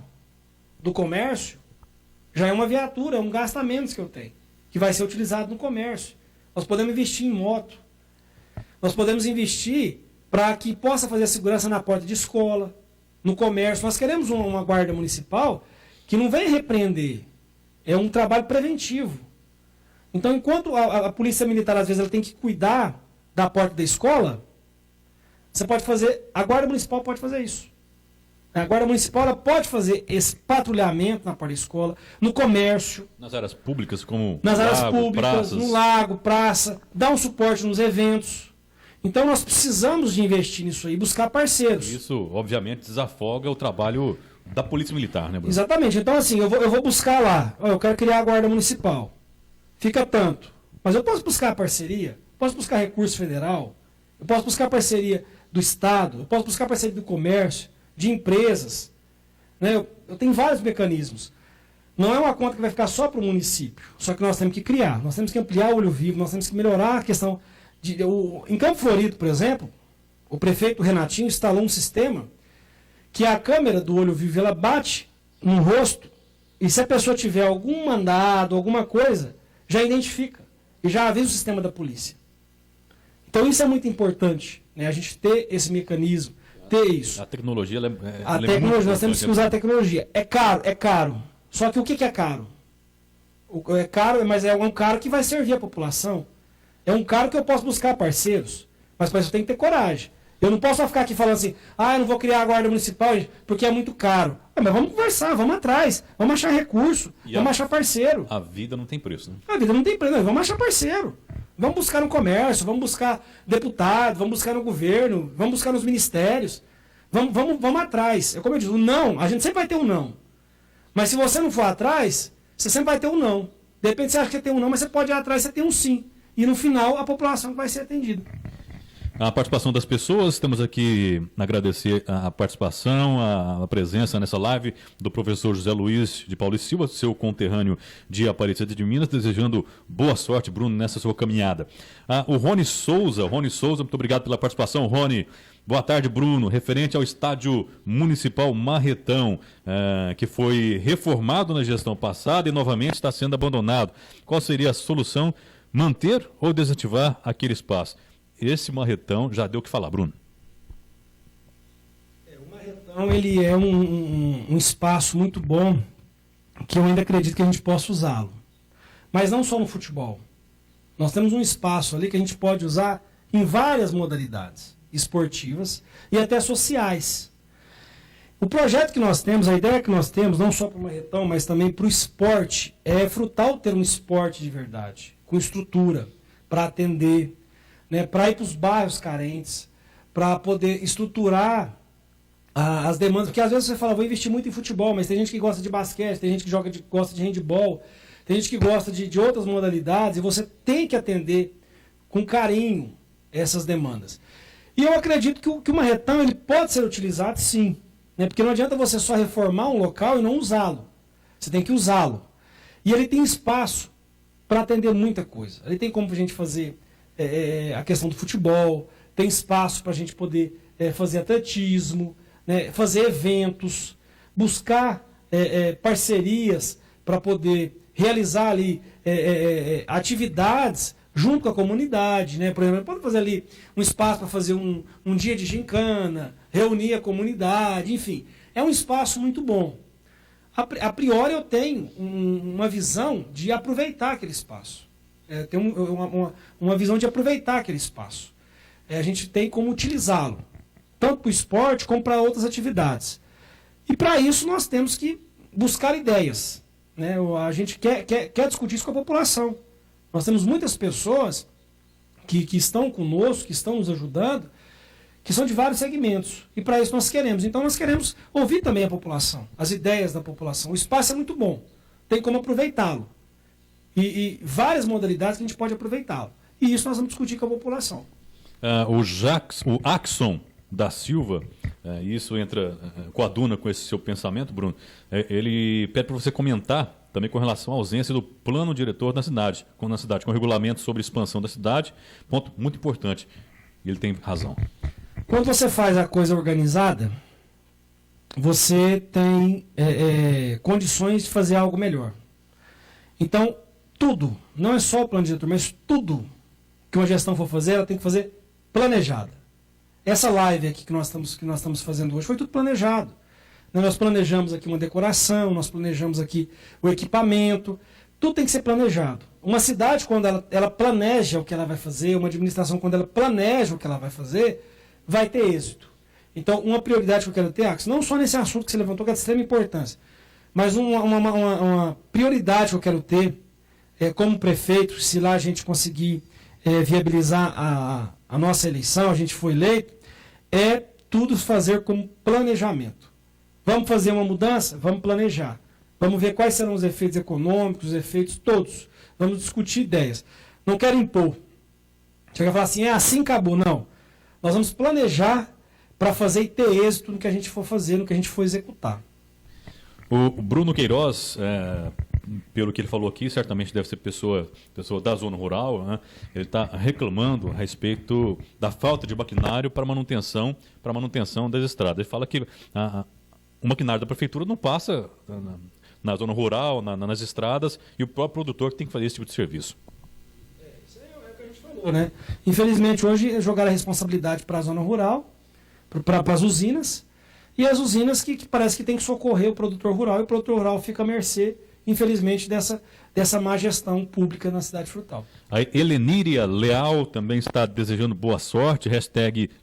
do comércio, já é uma viatura, é um gasto a menos que eu tenho, que vai ser utilizado no comércio. Nós podemos investir em moto. Nós podemos investir para que possa fazer a segurança na porta de escola, no comércio. Nós queremos uma guarda municipal que não vem repreender. É um trabalho preventivo. Então, enquanto a polícia militar, às vezes, ela tem que cuidar da porta da escola, você pode fazer, a guarda municipal pode fazer isso. A guarda municipal ela pode fazer esse patrulhamento na porta da escola, no comércio. Nas áreas públicas, como nas lago, áreas públicas, praças. No lago, praça, dar um suporte nos eventos. Então nós precisamos de investir nisso aí, buscar parceiros. Isso, obviamente, desafoga o trabalho da Polícia Militar, né, Bruno? Exatamente. Então, assim, eu vou buscar lá. Eu quero criar a Guarda Municipal. Fica tanto. Mas eu posso buscar parceria, posso buscar recurso federal, eu posso buscar parceria do Estado, eu posso buscar parceria do comércio, de empresas. Né? Eu tenho vários mecanismos. Não é uma conta que vai ficar só para o município. Só que nós temos que criar, nós temos que ampliar o olho vivo, nós temos que melhorar a questão. Em Campo Florido, por exemplo, o prefeito Renatinho instalou um sistema que a câmera do olho vivo ela bate no rosto e se a pessoa tiver algum mandado, alguma coisa, já identifica e já avisa o sistema da polícia. Então isso é muito importante, né? A gente ter esse mecanismo, ter isso. A tecnologia, a tecnologia, nós temos que usar a tecnologia. É caro. Só que o que é caro? É caro, mas é um caro que vai servir a população. É um caro que eu posso buscar parceiros, mas para isso eu tenho que ter coragem. Eu não posso só ficar aqui falando assim, eu não vou criar a guarda municipal porque é muito caro. Mas vamos conversar, vamos atrás, vamos achar recurso, vamos achar parceiro. A vida não tem preço, né? A vida não tem preço, vamos achar parceiro. Vamos buscar no comércio, vamos buscar deputado, vamos buscar no governo, vamos buscar nos ministérios. Vamos atrás. É como eu digo, o não, a gente sempre vai ter um não. Mas se você não for atrás, você sempre vai ter um não. De repente você acha que você tem um não, mas você pode ir atrás, você tem um sim. E no final a população vai ser atendida. A participação das pessoas, estamos aqui a agradecer a participação, a presença nessa live do professor José Luiz de Paulo e Silva, seu conterrâneo de Aparecida de Minas, desejando boa sorte, Bruno, nessa sua caminhada. O Rony Souza, muito obrigado pela participação, Rony. Boa tarde, Bruno. Referente ao Estádio Municipal Marretão, que foi reformado na gestão passada e novamente está sendo abandonado. Qual seria a solução? Manter ou desativar aquele espaço? Esse Marretão já deu o que falar, Bruno. O Marretão ele é um espaço muito bom que eu ainda acredito que a gente possa usá-lo. Mas não só no futebol. Nós temos um espaço ali que a gente pode usar em várias modalidades esportivas e até sociais. O projeto que nós temos, a ideia que nós temos, não só para o Marretão, mas também para o esporte, é Frutal ter um esporte de verdade. com estrutura, para atender, né, para ir para os bairros carentes, para poder estruturar as demandas, porque às vezes você fala, vou investir muito em futebol, mas tem gente que gosta de basquete, tem gente que gosta de handebol, tem gente que gosta de outras modalidades, e você tem que atender com carinho essas demandas. E eu acredito que o marretão ele pode ser utilizado sim, né, porque não adianta você só reformar um local e não usá-lo, você tem que usá-lo. E ele tem espaço para atender muita coisa, ele tem como a gente fazer a questão do futebol, tem espaço para a gente poder fazer atletismo, né, fazer eventos, buscar parcerias para poder realizar ali atividades junto com a comunidade, né? Por exemplo, pode fazer ali um espaço para fazer um dia de gincana, reunir a comunidade, enfim. É um espaço muito bom. A priori eu tenho uma visão de aproveitar aquele espaço. Tem uma visão de aproveitar aquele espaço. A gente tem como utilizá-lo, tanto para o esporte como para outras atividades. E para isso nós temos que buscar ideias, né? A gente quer discutir isso com a população. Nós temos muitas pessoas que estão conosco, que estão nos ajudando, que são de vários segmentos. E para isso nós queremos. Então nós queremos ouvir também a população, as ideias da população. O espaço é muito bom, tem como aproveitá-lo. E várias modalidades que a gente pode aproveitá-lo. E isso nós vamos discutir com a população. O Axon da Silva, isso entra coaduna com esse seu pensamento, Bruno. Ele pede para você comentar também com relação à ausência do plano diretor na cidade, com o regulamento sobre expansão da cidade, ponto muito importante. E ele tem razão. Quando você faz a coisa organizada, você tem condições de fazer algo melhor. Então, tudo, não é só o plano diretor, mas tudo que uma gestão for fazer, ela tem que fazer planejada. Essa live aqui que nós estamos fazendo hoje foi tudo planejado. Nós planejamos aqui uma decoração, nós planejamos aqui o equipamento, tudo tem que ser planejado. Uma cidade, quando ela planeja o que ela vai fazer, uma administração, quando ela planeja o que ela vai fazer, vai ter êxito. Então, uma prioridade que eu quero ter, Axel, não só nesse assunto que você levantou, que é de extrema importância, mas uma prioridade que eu quero ter, como prefeito, se lá a gente conseguir viabilizar a nossa eleição, a gente foi eleito, é tudo fazer com planejamento. Vamos fazer uma mudança? Vamos planejar. Vamos ver quais serão os efeitos econômicos, os efeitos todos. Vamos discutir ideias. Não quero impor. Chega a falar assim, assim acabou. Não. Nós vamos planejar para fazer e ter êxito no que a gente for fazer, no que a gente for executar. O Bruno Queiroz, pelo que ele falou aqui, certamente deve ser pessoa da zona rural, né? Ele está reclamando a respeito da falta de maquinário para manutenção das estradas. Ele fala que o maquinário da prefeitura não passa na zona rural, nas estradas, e o próprio produtor que tem que fazer esse tipo de serviço. Isso é o que a gente falou, né? Infelizmente, hoje jogaram a responsabilidade para a zona rural, para as usinas, e as usinas que parece que tem que socorrer o produtor rural, e o produtor rural fica à mercê, infelizmente, dessa má gestão pública na cidade frutal. A Heleníria Leal também está desejando boa sorte,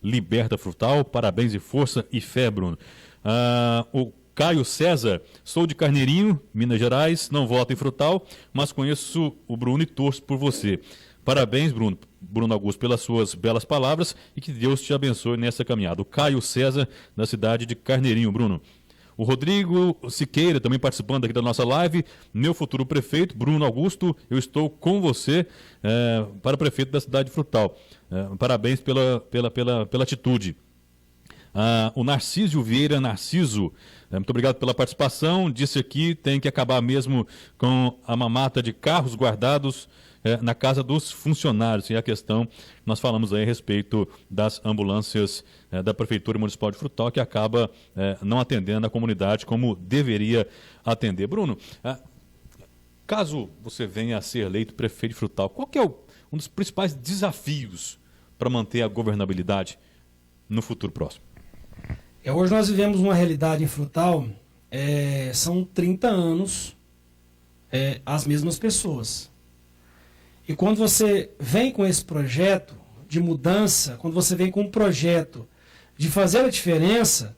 #Liberta Frutal, parabéns e força e fé, Bruno. O Caio César, sou de Carneirinho, Minas Gerais, não voto em Frutal, mas conheço o Bruno e torço por você. Parabéns, Bruno Augusto, pelas suas belas palavras e que Deus te abençoe nessa caminhada. O Caio César, da cidade de Carneirinho, Bruno. O Rodrigo Siqueira, também participando aqui da nossa live. Meu futuro prefeito, Bruno Augusto, eu estou com você para prefeito da cidade de Frutal. Parabéns pela atitude. O Narciso Vieira, muito obrigado pela participação. Disse aqui, tem que acabar mesmo com a mamata de carros guardados na casa dos funcionários. E a questão, nós falamos aí a respeito das ambulâncias da Prefeitura Municipal de Frutal, que acaba não atendendo a comunidade como deveria atender. Bruno, caso você venha a ser eleito prefeito de Frutal, qual que é um dos principais desafios para manter a governabilidade no futuro próximo? Hoje nós vivemos uma realidade em Frutal, são 30 anos as mesmas pessoas. E quando você vem com esse projeto de mudança, quando você vem com um projeto de fazer a diferença,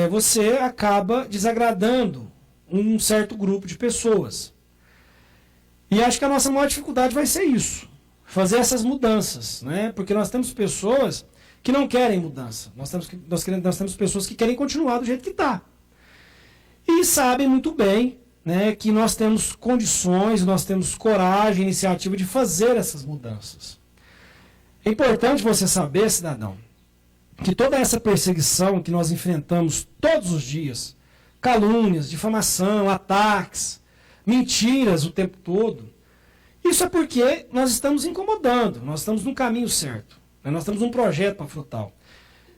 você acaba desagradando um certo grupo de pessoas. E acho que a nossa maior dificuldade vai ser isso, fazer essas mudanças, né? Porque nós temos pessoas que não querem mudança, nós temos pessoas que querem continuar do jeito que está. E sabem muito bem, né, que nós temos condições, nós temos coragem, iniciativa de fazer essas mudanças. É importante você saber, cidadão, que toda essa perseguição que nós enfrentamos todos os dias, calúnias, difamação, ataques, mentiras o tempo todo, isso é porque nós estamos incomodando, nós estamos no caminho certo, né? Nós temos um projeto para a Frutal.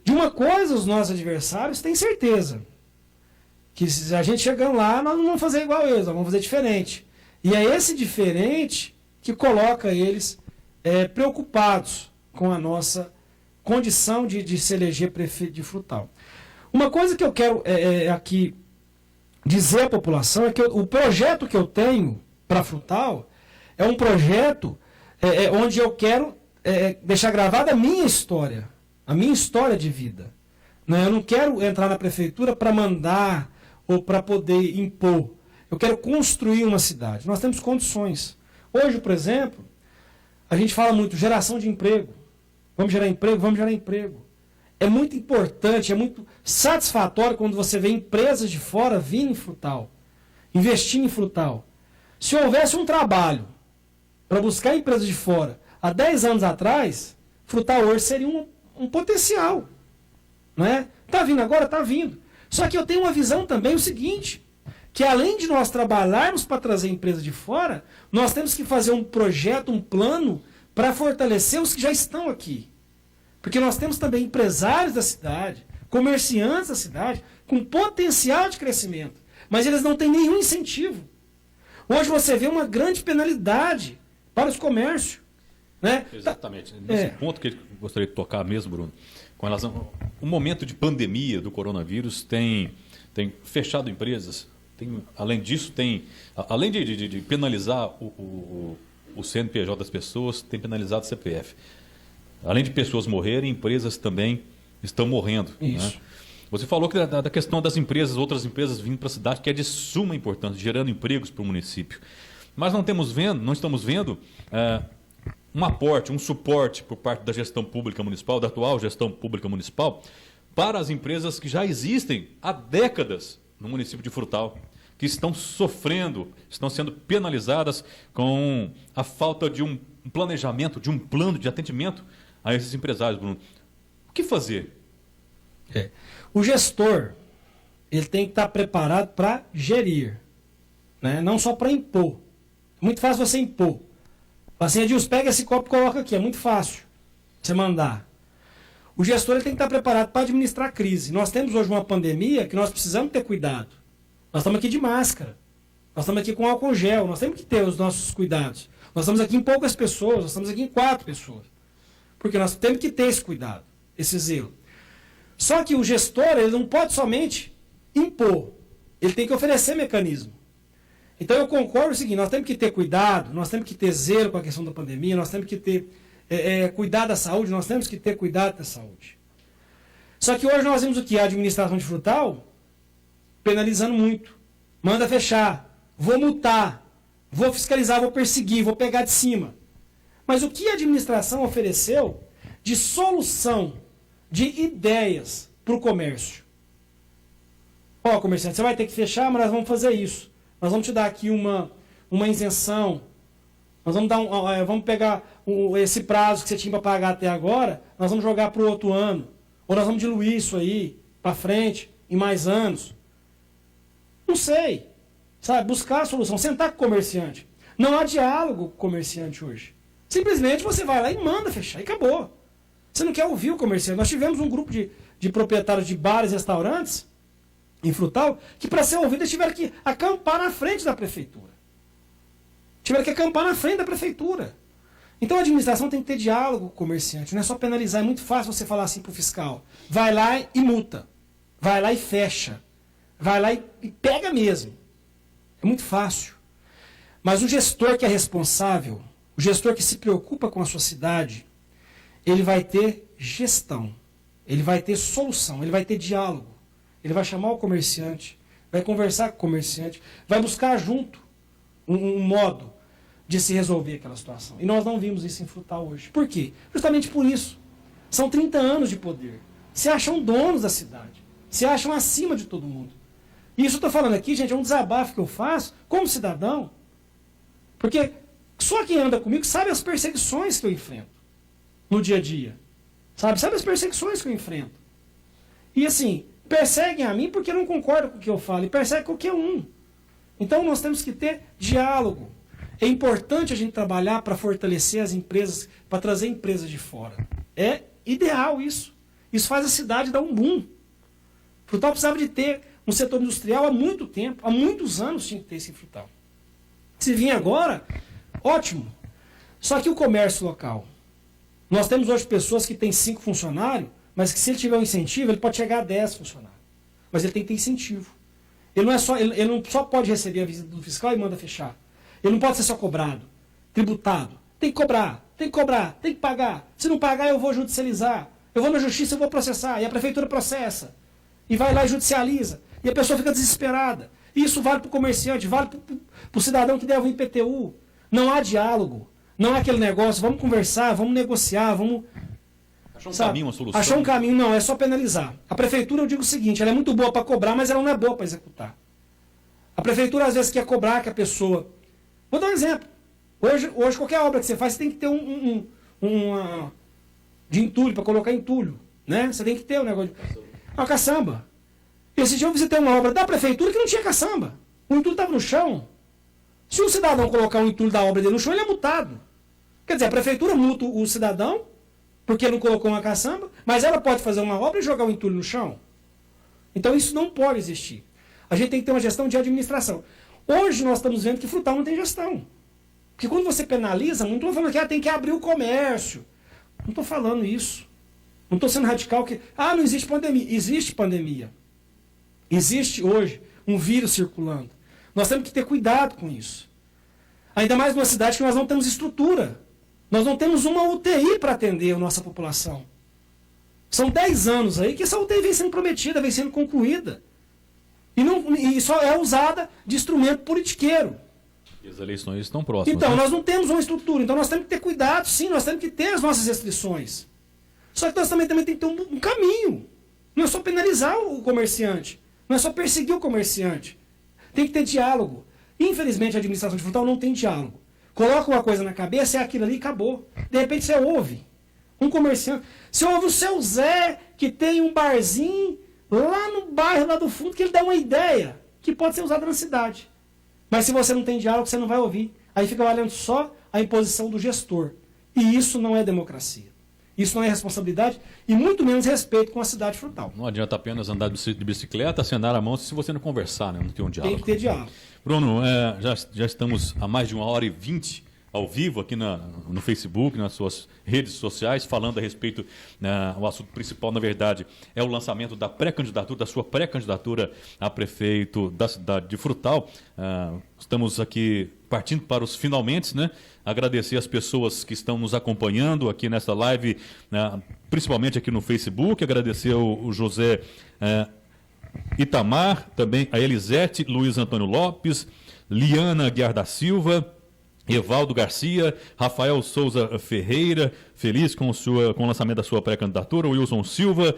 De uma coisa, os nossos adversários têm certeza, que se a gente chegando lá, nós não vamos fazer igual eles, nós vamos fazer diferente. E é esse diferente que coloca eles preocupados com a nossa condição de se eleger prefeito de Frutal. Uma coisa que eu quero aqui dizer à população é que o projeto que eu tenho para Frutal é um projeto onde eu quero deixar gravada a minha história de vida. Né? Eu não quero entrar na prefeitura para mandar ou para poder impor. Eu quero construir uma cidade. Nós temos condições. Hoje, por exemplo, a gente fala muito geração de emprego. Vamos gerar emprego? Vamos gerar emprego. É muito importante, é muito satisfatório quando você vê empresas de fora virem em Frutal, investindo em Frutal. Se houvesse um trabalho para buscar empresas de fora há 10 anos atrás, Frutal hoje seria um potencial. Né? Está vindo agora? Está vindo. Só que eu tenho uma visão também o seguinte, que além de nós trabalharmos para trazer empresa de fora, nós temos que fazer um projeto, um plano para fortalecer os que já estão aqui. Porque nós temos também empresários da cidade, comerciantes da cidade, com potencial de crescimento, mas eles não têm nenhum incentivo. Hoje você vê uma grande penalidade para os comércios. Né? Exatamente. Nesse ponto que eu gostaria de tocar mesmo, Bruno, com relação ao momento de pandemia do coronavírus, tem fechado empresas, além disso, além de penalizar o CNPJ das pessoas, tem penalizado o CPF. Além de pessoas morrerem, empresas também estão morrendo. Isso. Né? Você falou que da questão das empresas, outras empresas vindo para a cidade, que é de suma importância, gerando empregos para o município. Mas não estamos vendo um aporte, um suporte por parte da gestão pública municipal, da atual gestão pública municipal, para as empresas que já existem há décadas no município de Frutal, que estão sofrendo, estão sendo penalizadas com a falta de um planejamento, de um plano de atendimento a esses empresários, Bruno. O que fazer? O gestor, ele tem que estar preparado para gerir, né? Não só para impor. Muito fácil você impor. Assim, Edilson, pega esse copo e coloca aqui. É muito fácil você mandar. O gestor ele tem que estar preparado para administrar a crise. Nós temos hoje uma pandemia que nós precisamos ter cuidado. Nós estamos aqui de máscara. Nós estamos aqui com álcool gel. Nós temos que ter os nossos cuidados. Nós estamos aqui em poucas pessoas. Nós estamos aqui em 4 pessoas. Porque nós temos que ter esse cuidado, esse zelo. Só que o gestor ele não pode somente impor. Ele tem que oferecer mecanismo. Então eu concordo com o seguinte, nós temos que ter cuidado, nós temos que ter zelo com a questão da pandemia, nós temos que ter cuidado da saúde, nós temos que ter cuidado da saúde. Só que hoje nós vemos o que? A administração de Frutal penalizando muito. Manda fechar, vou multar, vou fiscalizar, vou perseguir, vou pegar de cima. Mas o que a administração ofereceu de solução, de ideias para o comércio? Ó, comerciante, você vai ter que fechar, mas nós vamos fazer isso. Nós vamos te dar aqui uma isenção. Nós vamos vamos pegar esse prazo que você tinha para pagar até agora, nós vamos jogar para o outro ano. Ou nós vamos diluir isso aí para frente, em mais anos. Não sei. Sabe, buscar a solução, sentar com o comerciante. Não há diálogo com o comerciante hoje. Simplesmente você vai lá e manda fechar, e acabou. Você não quer ouvir o comerciante. Nós tivemos um grupo de proprietários de bares e restaurantes em Frutal, que para ser ouvidos tiveram que acampar na frente da prefeitura. Tiveram que acampar na frente da prefeitura. Então a administração tem que ter diálogo com o comerciante, não é só penalizar. É muito fácil você falar assim para o fiscal, vai lá e multa, vai lá e fecha, vai lá e pega mesmo. É muito fácil. Mas o gestor que é responsável, o gestor que se preocupa com a sua cidade, ele vai ter gestão, ele vai ter solução, ele vai ter diálogo. Ele vai chamar o comerciante, vai conversar com o comerciante, vai buscar junto um modo de se resolver aquela situação. E nós não vimos isso em Frutal hoje. Por quê? Justamente por isso. São 30 anos de poder. Se acham donos da cidade. Se acham acima de todo mundo. E isso eu estou falando aqui, gente, é um desabafo que eu faço como cidadão. Porque só quem anda comigo sabe as perseguições que eu enfrento no dia a dia. Sabe as perseguições que eu enfrento. E assim, perseguem a mim porque não concordam com o que eu falo. E perseguem qualquer um. Então nós temos que ter diálogo. É importante a gente trabalhar para fortalecer as empresas, para trazer empresas de fora. É ideal isso. Isso faz a cidade dar um boom. Frutal precisava de ter um setor industrial há muito tempo, há muitos anos tinha que ter esse Frutal. Se vir agora, ótimo. Só que o comércio local. Nós temos hoje pessoas que têm 5 funcionários, mas que se ele tiver um incentivo, ele pode chegar a 10 funcionários. Mas ele tem que ter incentivo. Ele não só pode receber a visita do fiscal e manda fechar. Ele não pode ser só cobrado, tributado. Tem que cobrar, tem que pagar. Se não pagar, eu vou judicializar. Eu vou na justiça, eu vou processar. E a prefeitura processa. E vai lá e judicializa. E a pessoa fica desesperada. Isso vale para o comerciante, vale para o cidadão que deve o IPTU. Não há diálogo. Não é aquele negócio, vamos conversar, vamos negociar, vamos... Achar um caminho, uma solução. Achar um caminho, não, é só penalizar. A prefeitura, eu digo o seguinte, ela é muito boa para cobrar, mas ela não é boa para executar. A prefeitura, às vezes, quer cobrar que a pessoa... Vou dar um exemplo. Hoje qualquer obra que você faz, você tem que ter de entulho, para colocar entulho. Né? Você tem que ter um negócio de... Uma caçamba. Esse dia eu visitei uma obra da prefeitura que não tinha caçamba. O entulho estava no chão. Se o cidadão colocar um entulho da obra dele no chão, ele é multado. Quer dizer, a prefeitura multa o cidadão, porque não colocou uma caçamba, mas ela pode fazer uma obra e jogar o entulho no chão. Então isso não pode existir. A gente tem que ter uma gestão de administração. Hoje nós estamos vendo que Frutal não tem gestão. Porque quando você penaliza, não estou falando que tem que abrir o comércio. Não estou falando isso. Não estou sendo radical que... não existe pandemia. Existe pandemia. Existe hoje um vírus circulando. Nós temos que ter cuidado com isso. Ainda mais numa cidade que nós não temos estrutura. Nós não temos uma UTI para atender a nossa população. São 10 anos aí que essa UTI vem sendo prometida, vem sendo concluída. E só é usada de instrumento politiqueiro. E as eleições estão próximas. Então, né? nós não temos uma estrutura. Então, nós temos que ter cuidado, sim. Nós temos que ter as nossas restrições. Só que nós também temos que ter um caminho. Não é só penalizar o comerciante. Não é só perseguir o comerciante. Tem que ter diálogo. Infelizmente, a administração de Frutal não tem diálogo. Coloca uma coisa na cabeça, é aquilo ali e acabou. De repente, você ouve um comerciante. Você ouve o seu Zé, que tem um barzinho lá no bairro, lá do fundo, que ele dá uma ideia que pode ser usada na cidade. Mas se você não tem diálogo, você não vai ouvir. Aí fica valendo só a imposição do gestor. E isso não é democracia. Isso não é responsabilidade e muito menos respeito com a cidade Frutal. Não adianta apenas andar de bicicleta, acenar a mão se você não conversar, né? Não ter um diálogo. Tem que ter diálogo. Bruno, já estamos há mais de 1h20 ao vivo aqui no Facebook, nas suas redes sociais, falando a respeito, o assunto principal, na verdade, é o lançamento da pré-candidatura, da sua pré-candidatura a prefeito da cidade de Frutal. Estamos aqui partindo para os finalmente, né? Agradecer as pessoas que estão nos acompanhando aqui nessa live, principalmente aqui no Facebook, agradecer o José Itamar, também a Elisete, Luiz Antônio Lopes, Liana Guiar da Silva, Evaldo Garcia, Rafael Souza Ferreira, feliz com o lançamento da sua pré-candidatura, Wilson Silva,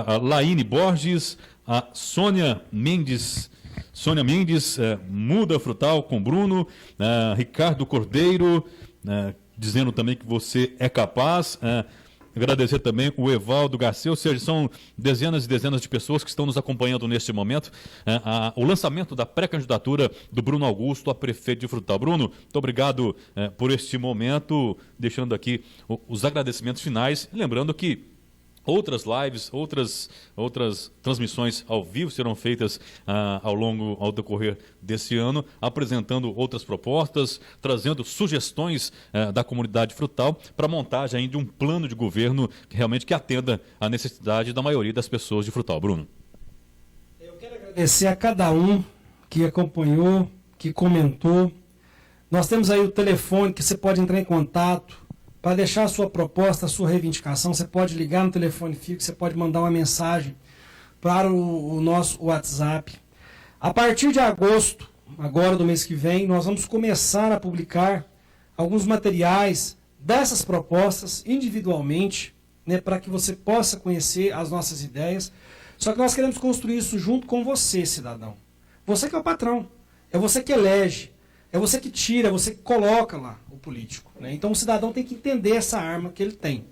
a Laine Borges, a Sônia Mendes, Muda Frutal com Bruno, Ricardo Cordeiro, dizendo também que você é capaz. Agradecer também o Evaldo Garcia, ou seja, são dezenas e dezenas de pessoas que estão nos acompanhando neste momento. O lançamento da pré-candidatura do Bruno Augusto a prefeito de Frutal. Bruno, muito obrigado por este momento, deixando aqui os agradecimentos finais. Lembrando que outras lives, outras transmissões ao vivo serão feitas ao decorrer desse ano, apresentando outras propostas, trazendo sugestões da comunidade Frutal para a montagem aí de um plano de governo que realmente atenda à necessidade da maioria das pessoas de Frutal. Bruno. Eu quero agradecer a cada um que acompanhou, que comentou. Nós temos aí o telefone que você pode entrar em contato. Para deixar a sua proposta, a sua reivindicação, você pode ligar no telefone fixo, você pode mandar uma mensagem para o nosso WhatsApp. A partir de agosto, agora do mês que vem, nós vamos começar a publicar alguns materiais dessas propostas individualmente, né, para que você possa conhecer as nossas ideias. Só que nós queremos construir isso junto com você, cidadão. Você que é o patrão, é você que elege, é você que tira, é você que coloca lá o político, né? Então o cidadão tem que entender essa arma que ele tem.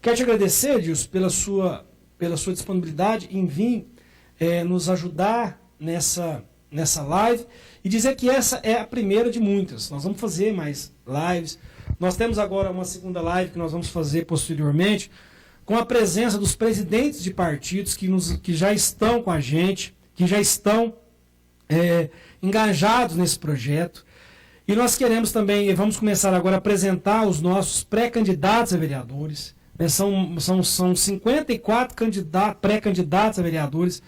Quero te agradecer, Edilson, pela sua disponibilidade em vir nos ajudar nessa live e dizer que essa é a primeira de muitas. Nós vamos fazer mais lives. Nós temos agora uma segunda live que nós vamos fazer posteriormente com a presença dos presidentes de partidos que já estão com a gente, que já estão engajados nesse projeto. E nós queremos também, vamos começar agora a apresentar os nossos pré-candidatos a vereadores. São 54 pré-candidatos a vereadores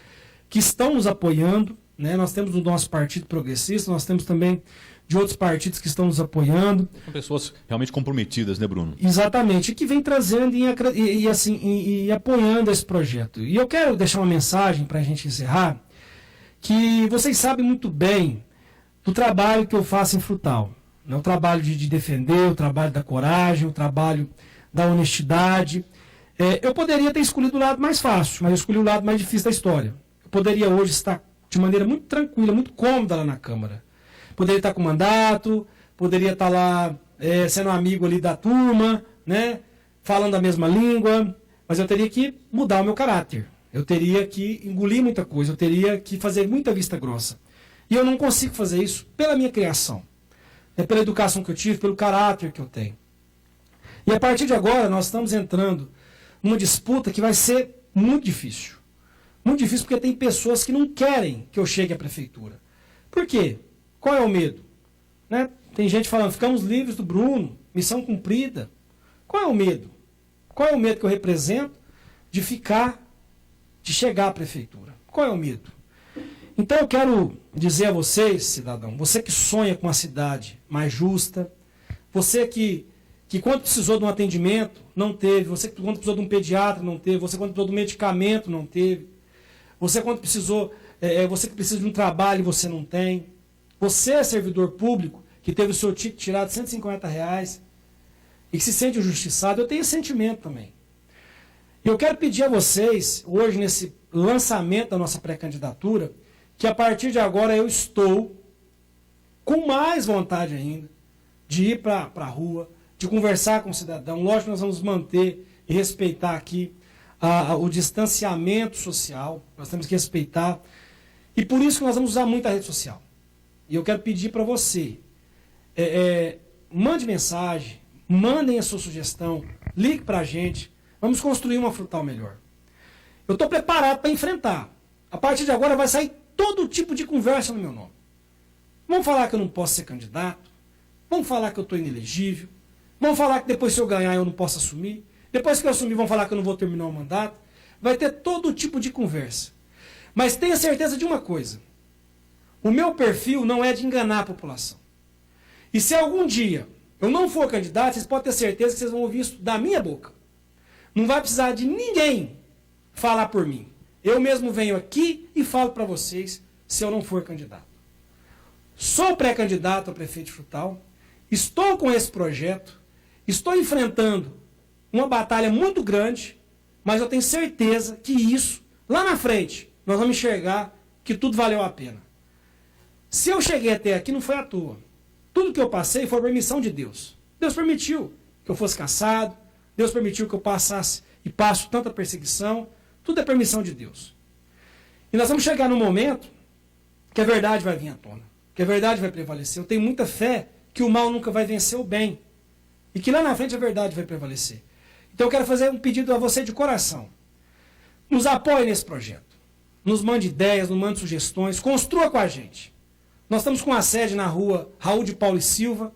que estão nos apoiando, né? Nós temos do nosso Partido Progressista, nós temos também de outros partidos que estão nos apoiando. São pessoas realmente comprometidas, né, Bruno? Exatamente, e que vem trazendo e apoiando esse projeto. E eu quero deixar uma mensagem para a gente encerrar, que vocês sabem muito bem do trabalho que eu faço em Frutal. Né? O trabalho de defender, o trabalho da coragem, o trabalho da honestidade. Eu poderia ter escolhido o lado mais fácil, mas eu escolhi o lado mais difícil da história. Eu poderia hoje estar de maneira muito tranquila, muito cômoda lá na Câmara. Poderia estar com mandato, poderia estar lá sendo amigo ali da turma, né? Falando a mesma língua, mas eu teria que mudar o meu caráter. Eu teria que engolir muita coisa, eu teria que fazer muita vista grossa. E eu não consigo fazer isso pela minha criação, pela educação que eu tive, pelo caráter que eu tenho. E a partir de agora nós estamos entrando numa disputa que vai ser muito difícil. Muito difícil porque tem pessoas que não querem que eu chegue à prefeitura. Por quê? Qual é o medo? Né? Tem gente falando, ficamos livres do Bruno, missão cumprida. Qual é o medo? Qual é o medo que eu represento de chegar à prefeitura? Qual é o medo? Então eu quero dizer a vocês, cidadão, você que sonha com uma cidade mais justa, você que quando precisou de um atendimento, não teve, você que quando precisou de um pediatra, não teve, você quando precisou de um medicamento, não teve, você quando precisou, você que precisa de um trabalho e você não tem, você é servidor público, que teve o seu ticket tirado de R$150 e que se sente injustiçado, eu tenho esse sentimento também. E eu quero pedir a vocês, hoje nesse lançamento da nossa pré-candidatura, que a partir de agora eu estou com mais vontade ainda de ir para a rua, de conversar com o cidadão. Lógico que nós vamos manter e respeitar aqui o distanciamento social, nós temos que respeitar, e por isso que nós vamos usar muito a rede social. E eu quero pedir para você, mande mensagem, mandem a sua sugestão, ligue para a gente, vamos construir uma Frutal melhor. Eu estou preparado para enfrentar. A partir de agora vai sair todo tipo de conversa no meu nome. Vamos falar que eu não posso ser candidato, vamos falar que eu estou inelegível, vamos falar que depois se eu ganhar eu não posso assumir, depois que eu assumir vão falar que eu não vou terminar o mandato. Vai ter todo tipo de conversa. Mas tenha certeza de uma coisa, o meu perfil não é de enganar a população. E se algum dia eu não for candidato, vocês podem ter certeza que vocês vão ouvir isso da minha boca. Não vai precisar de ninguém falar por mim. Eu mesmo venho aqui e falo para vocês se eu não for candidato. Sou pré-candidato a prefeito de Frutal, estou com esse projeto, estou enfrentando uma batalha muito grande, mas eu tenho certeza que isso, lá na frente, nós vamos enxergar que tudo valeu a pena. Se eu cheguei até aqui, não foi à toa. Tudo que eu passei foi permissão de Deus. Deus permitiu que eu fosse caçado, Deus permitiu que eu passasse e passo tanta perseguição, tudo é permissão de Deus. E nós vamos chegar num momento que a verdade vai vir à tona, que a verdade vai prevalecer. Eu tenho muita fé que o mal nunca vai vencer o bem, e que lá na frente a verdade vai prevalecer. Então eu quero fazer um pedido a você de coração. Nos apoie nesse projeto. Nos mande ideias, nos mande sugestões, construa com a gente. Nós estamos com a sede na rua Raul de Paulo e Silva,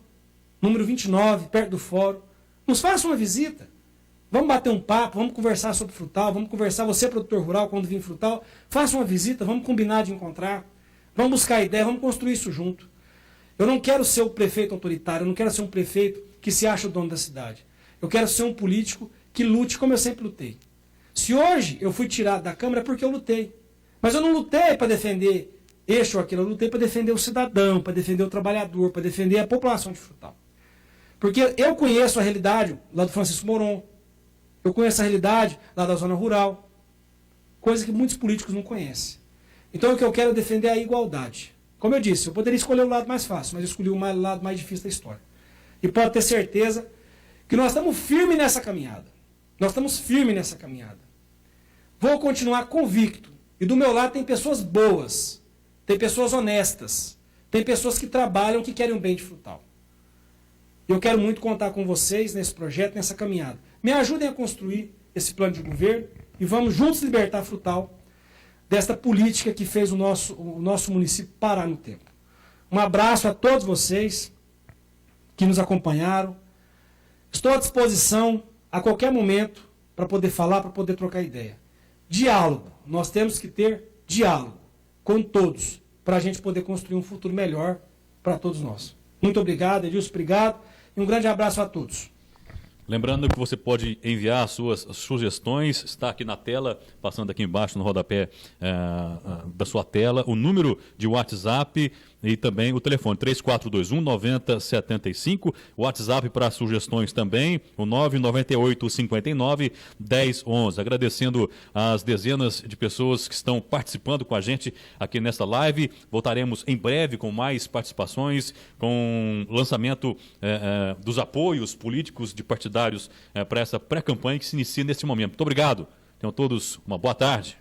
número 29, perto do fórum. Nos faça uma visita. Vamos bater um papo, vamos conversar sobre Frutal, vamos conversar, você produtor rural, quando vir em Frutal, faça uma visita, vamos combinar de encontrar, vamos buscar ideia, vamos construir isso junto. Eu não quero ser o prefeito autoritário, eu não quero ser um prefeito que se acha o dono da cidade. Eu quero ser um político que lute como eu sempre lutei. Se hoje eu fui tirado da Câmara é porque eu lutei. Mas eu não lutei para defender este ou aquele, eu lutei para defender o cidadão, para defender o trabalhador, para defender a população de Frutal. Porque eu conheço a realidade lá do Francisco Moron, eu conheço a realidade lá da zona rural, coisa que muitos políticos não conhecem. Então o que eu quero é defender a igualdade. Como eu disse, eu poderia escolher o lado mais fácil, mas eu escolhi o lado mais difícil da história. E pode ter certeza que nós estamos firmes nessa caminhada. Nós estamos firmes nessa caminhada. Vou continuar convicto. E do meu lado tem pessoas boas, tem pessoas honestas, tem pessoas que trabalham, que querem o bem de Frutal. Eu quero muito contar com vocês nesse projeto, nessa caminhada. Me ajudem a construir esse plano de governo e vamos juntos libertar Frutal desta política que fez o nosso município parar no tempo. Um abraço a todos vocês que nos acompanharam. Estou à disposição a qualquer momento para poder falar, para poder trocar ideia. Diálogo. Nós temos que ter diálogo com todos para a gente poder construir um futuro melhor para todos nós. Muito obrigado, Edilson, obrigado. E um grande abraço a todos. Lembrando que você pode enviar suas sugestões, está aqui na tela, passando aqui embaixo no rodapé da sua tela, o número de WhatsApp e também o telefone 3421-9075, o WhatsApp para sugestões também, o 998-59-1011. Agradecendo as dezenas de pessoas que estão participando com a gente aqui nesta live. Voltaremos em breve com mais participações, com lançamento dos apoios políticos de partidários para essa pré-campanha que se inicia neste momento. Muito obrigado. Tenham todos uma boa tarde.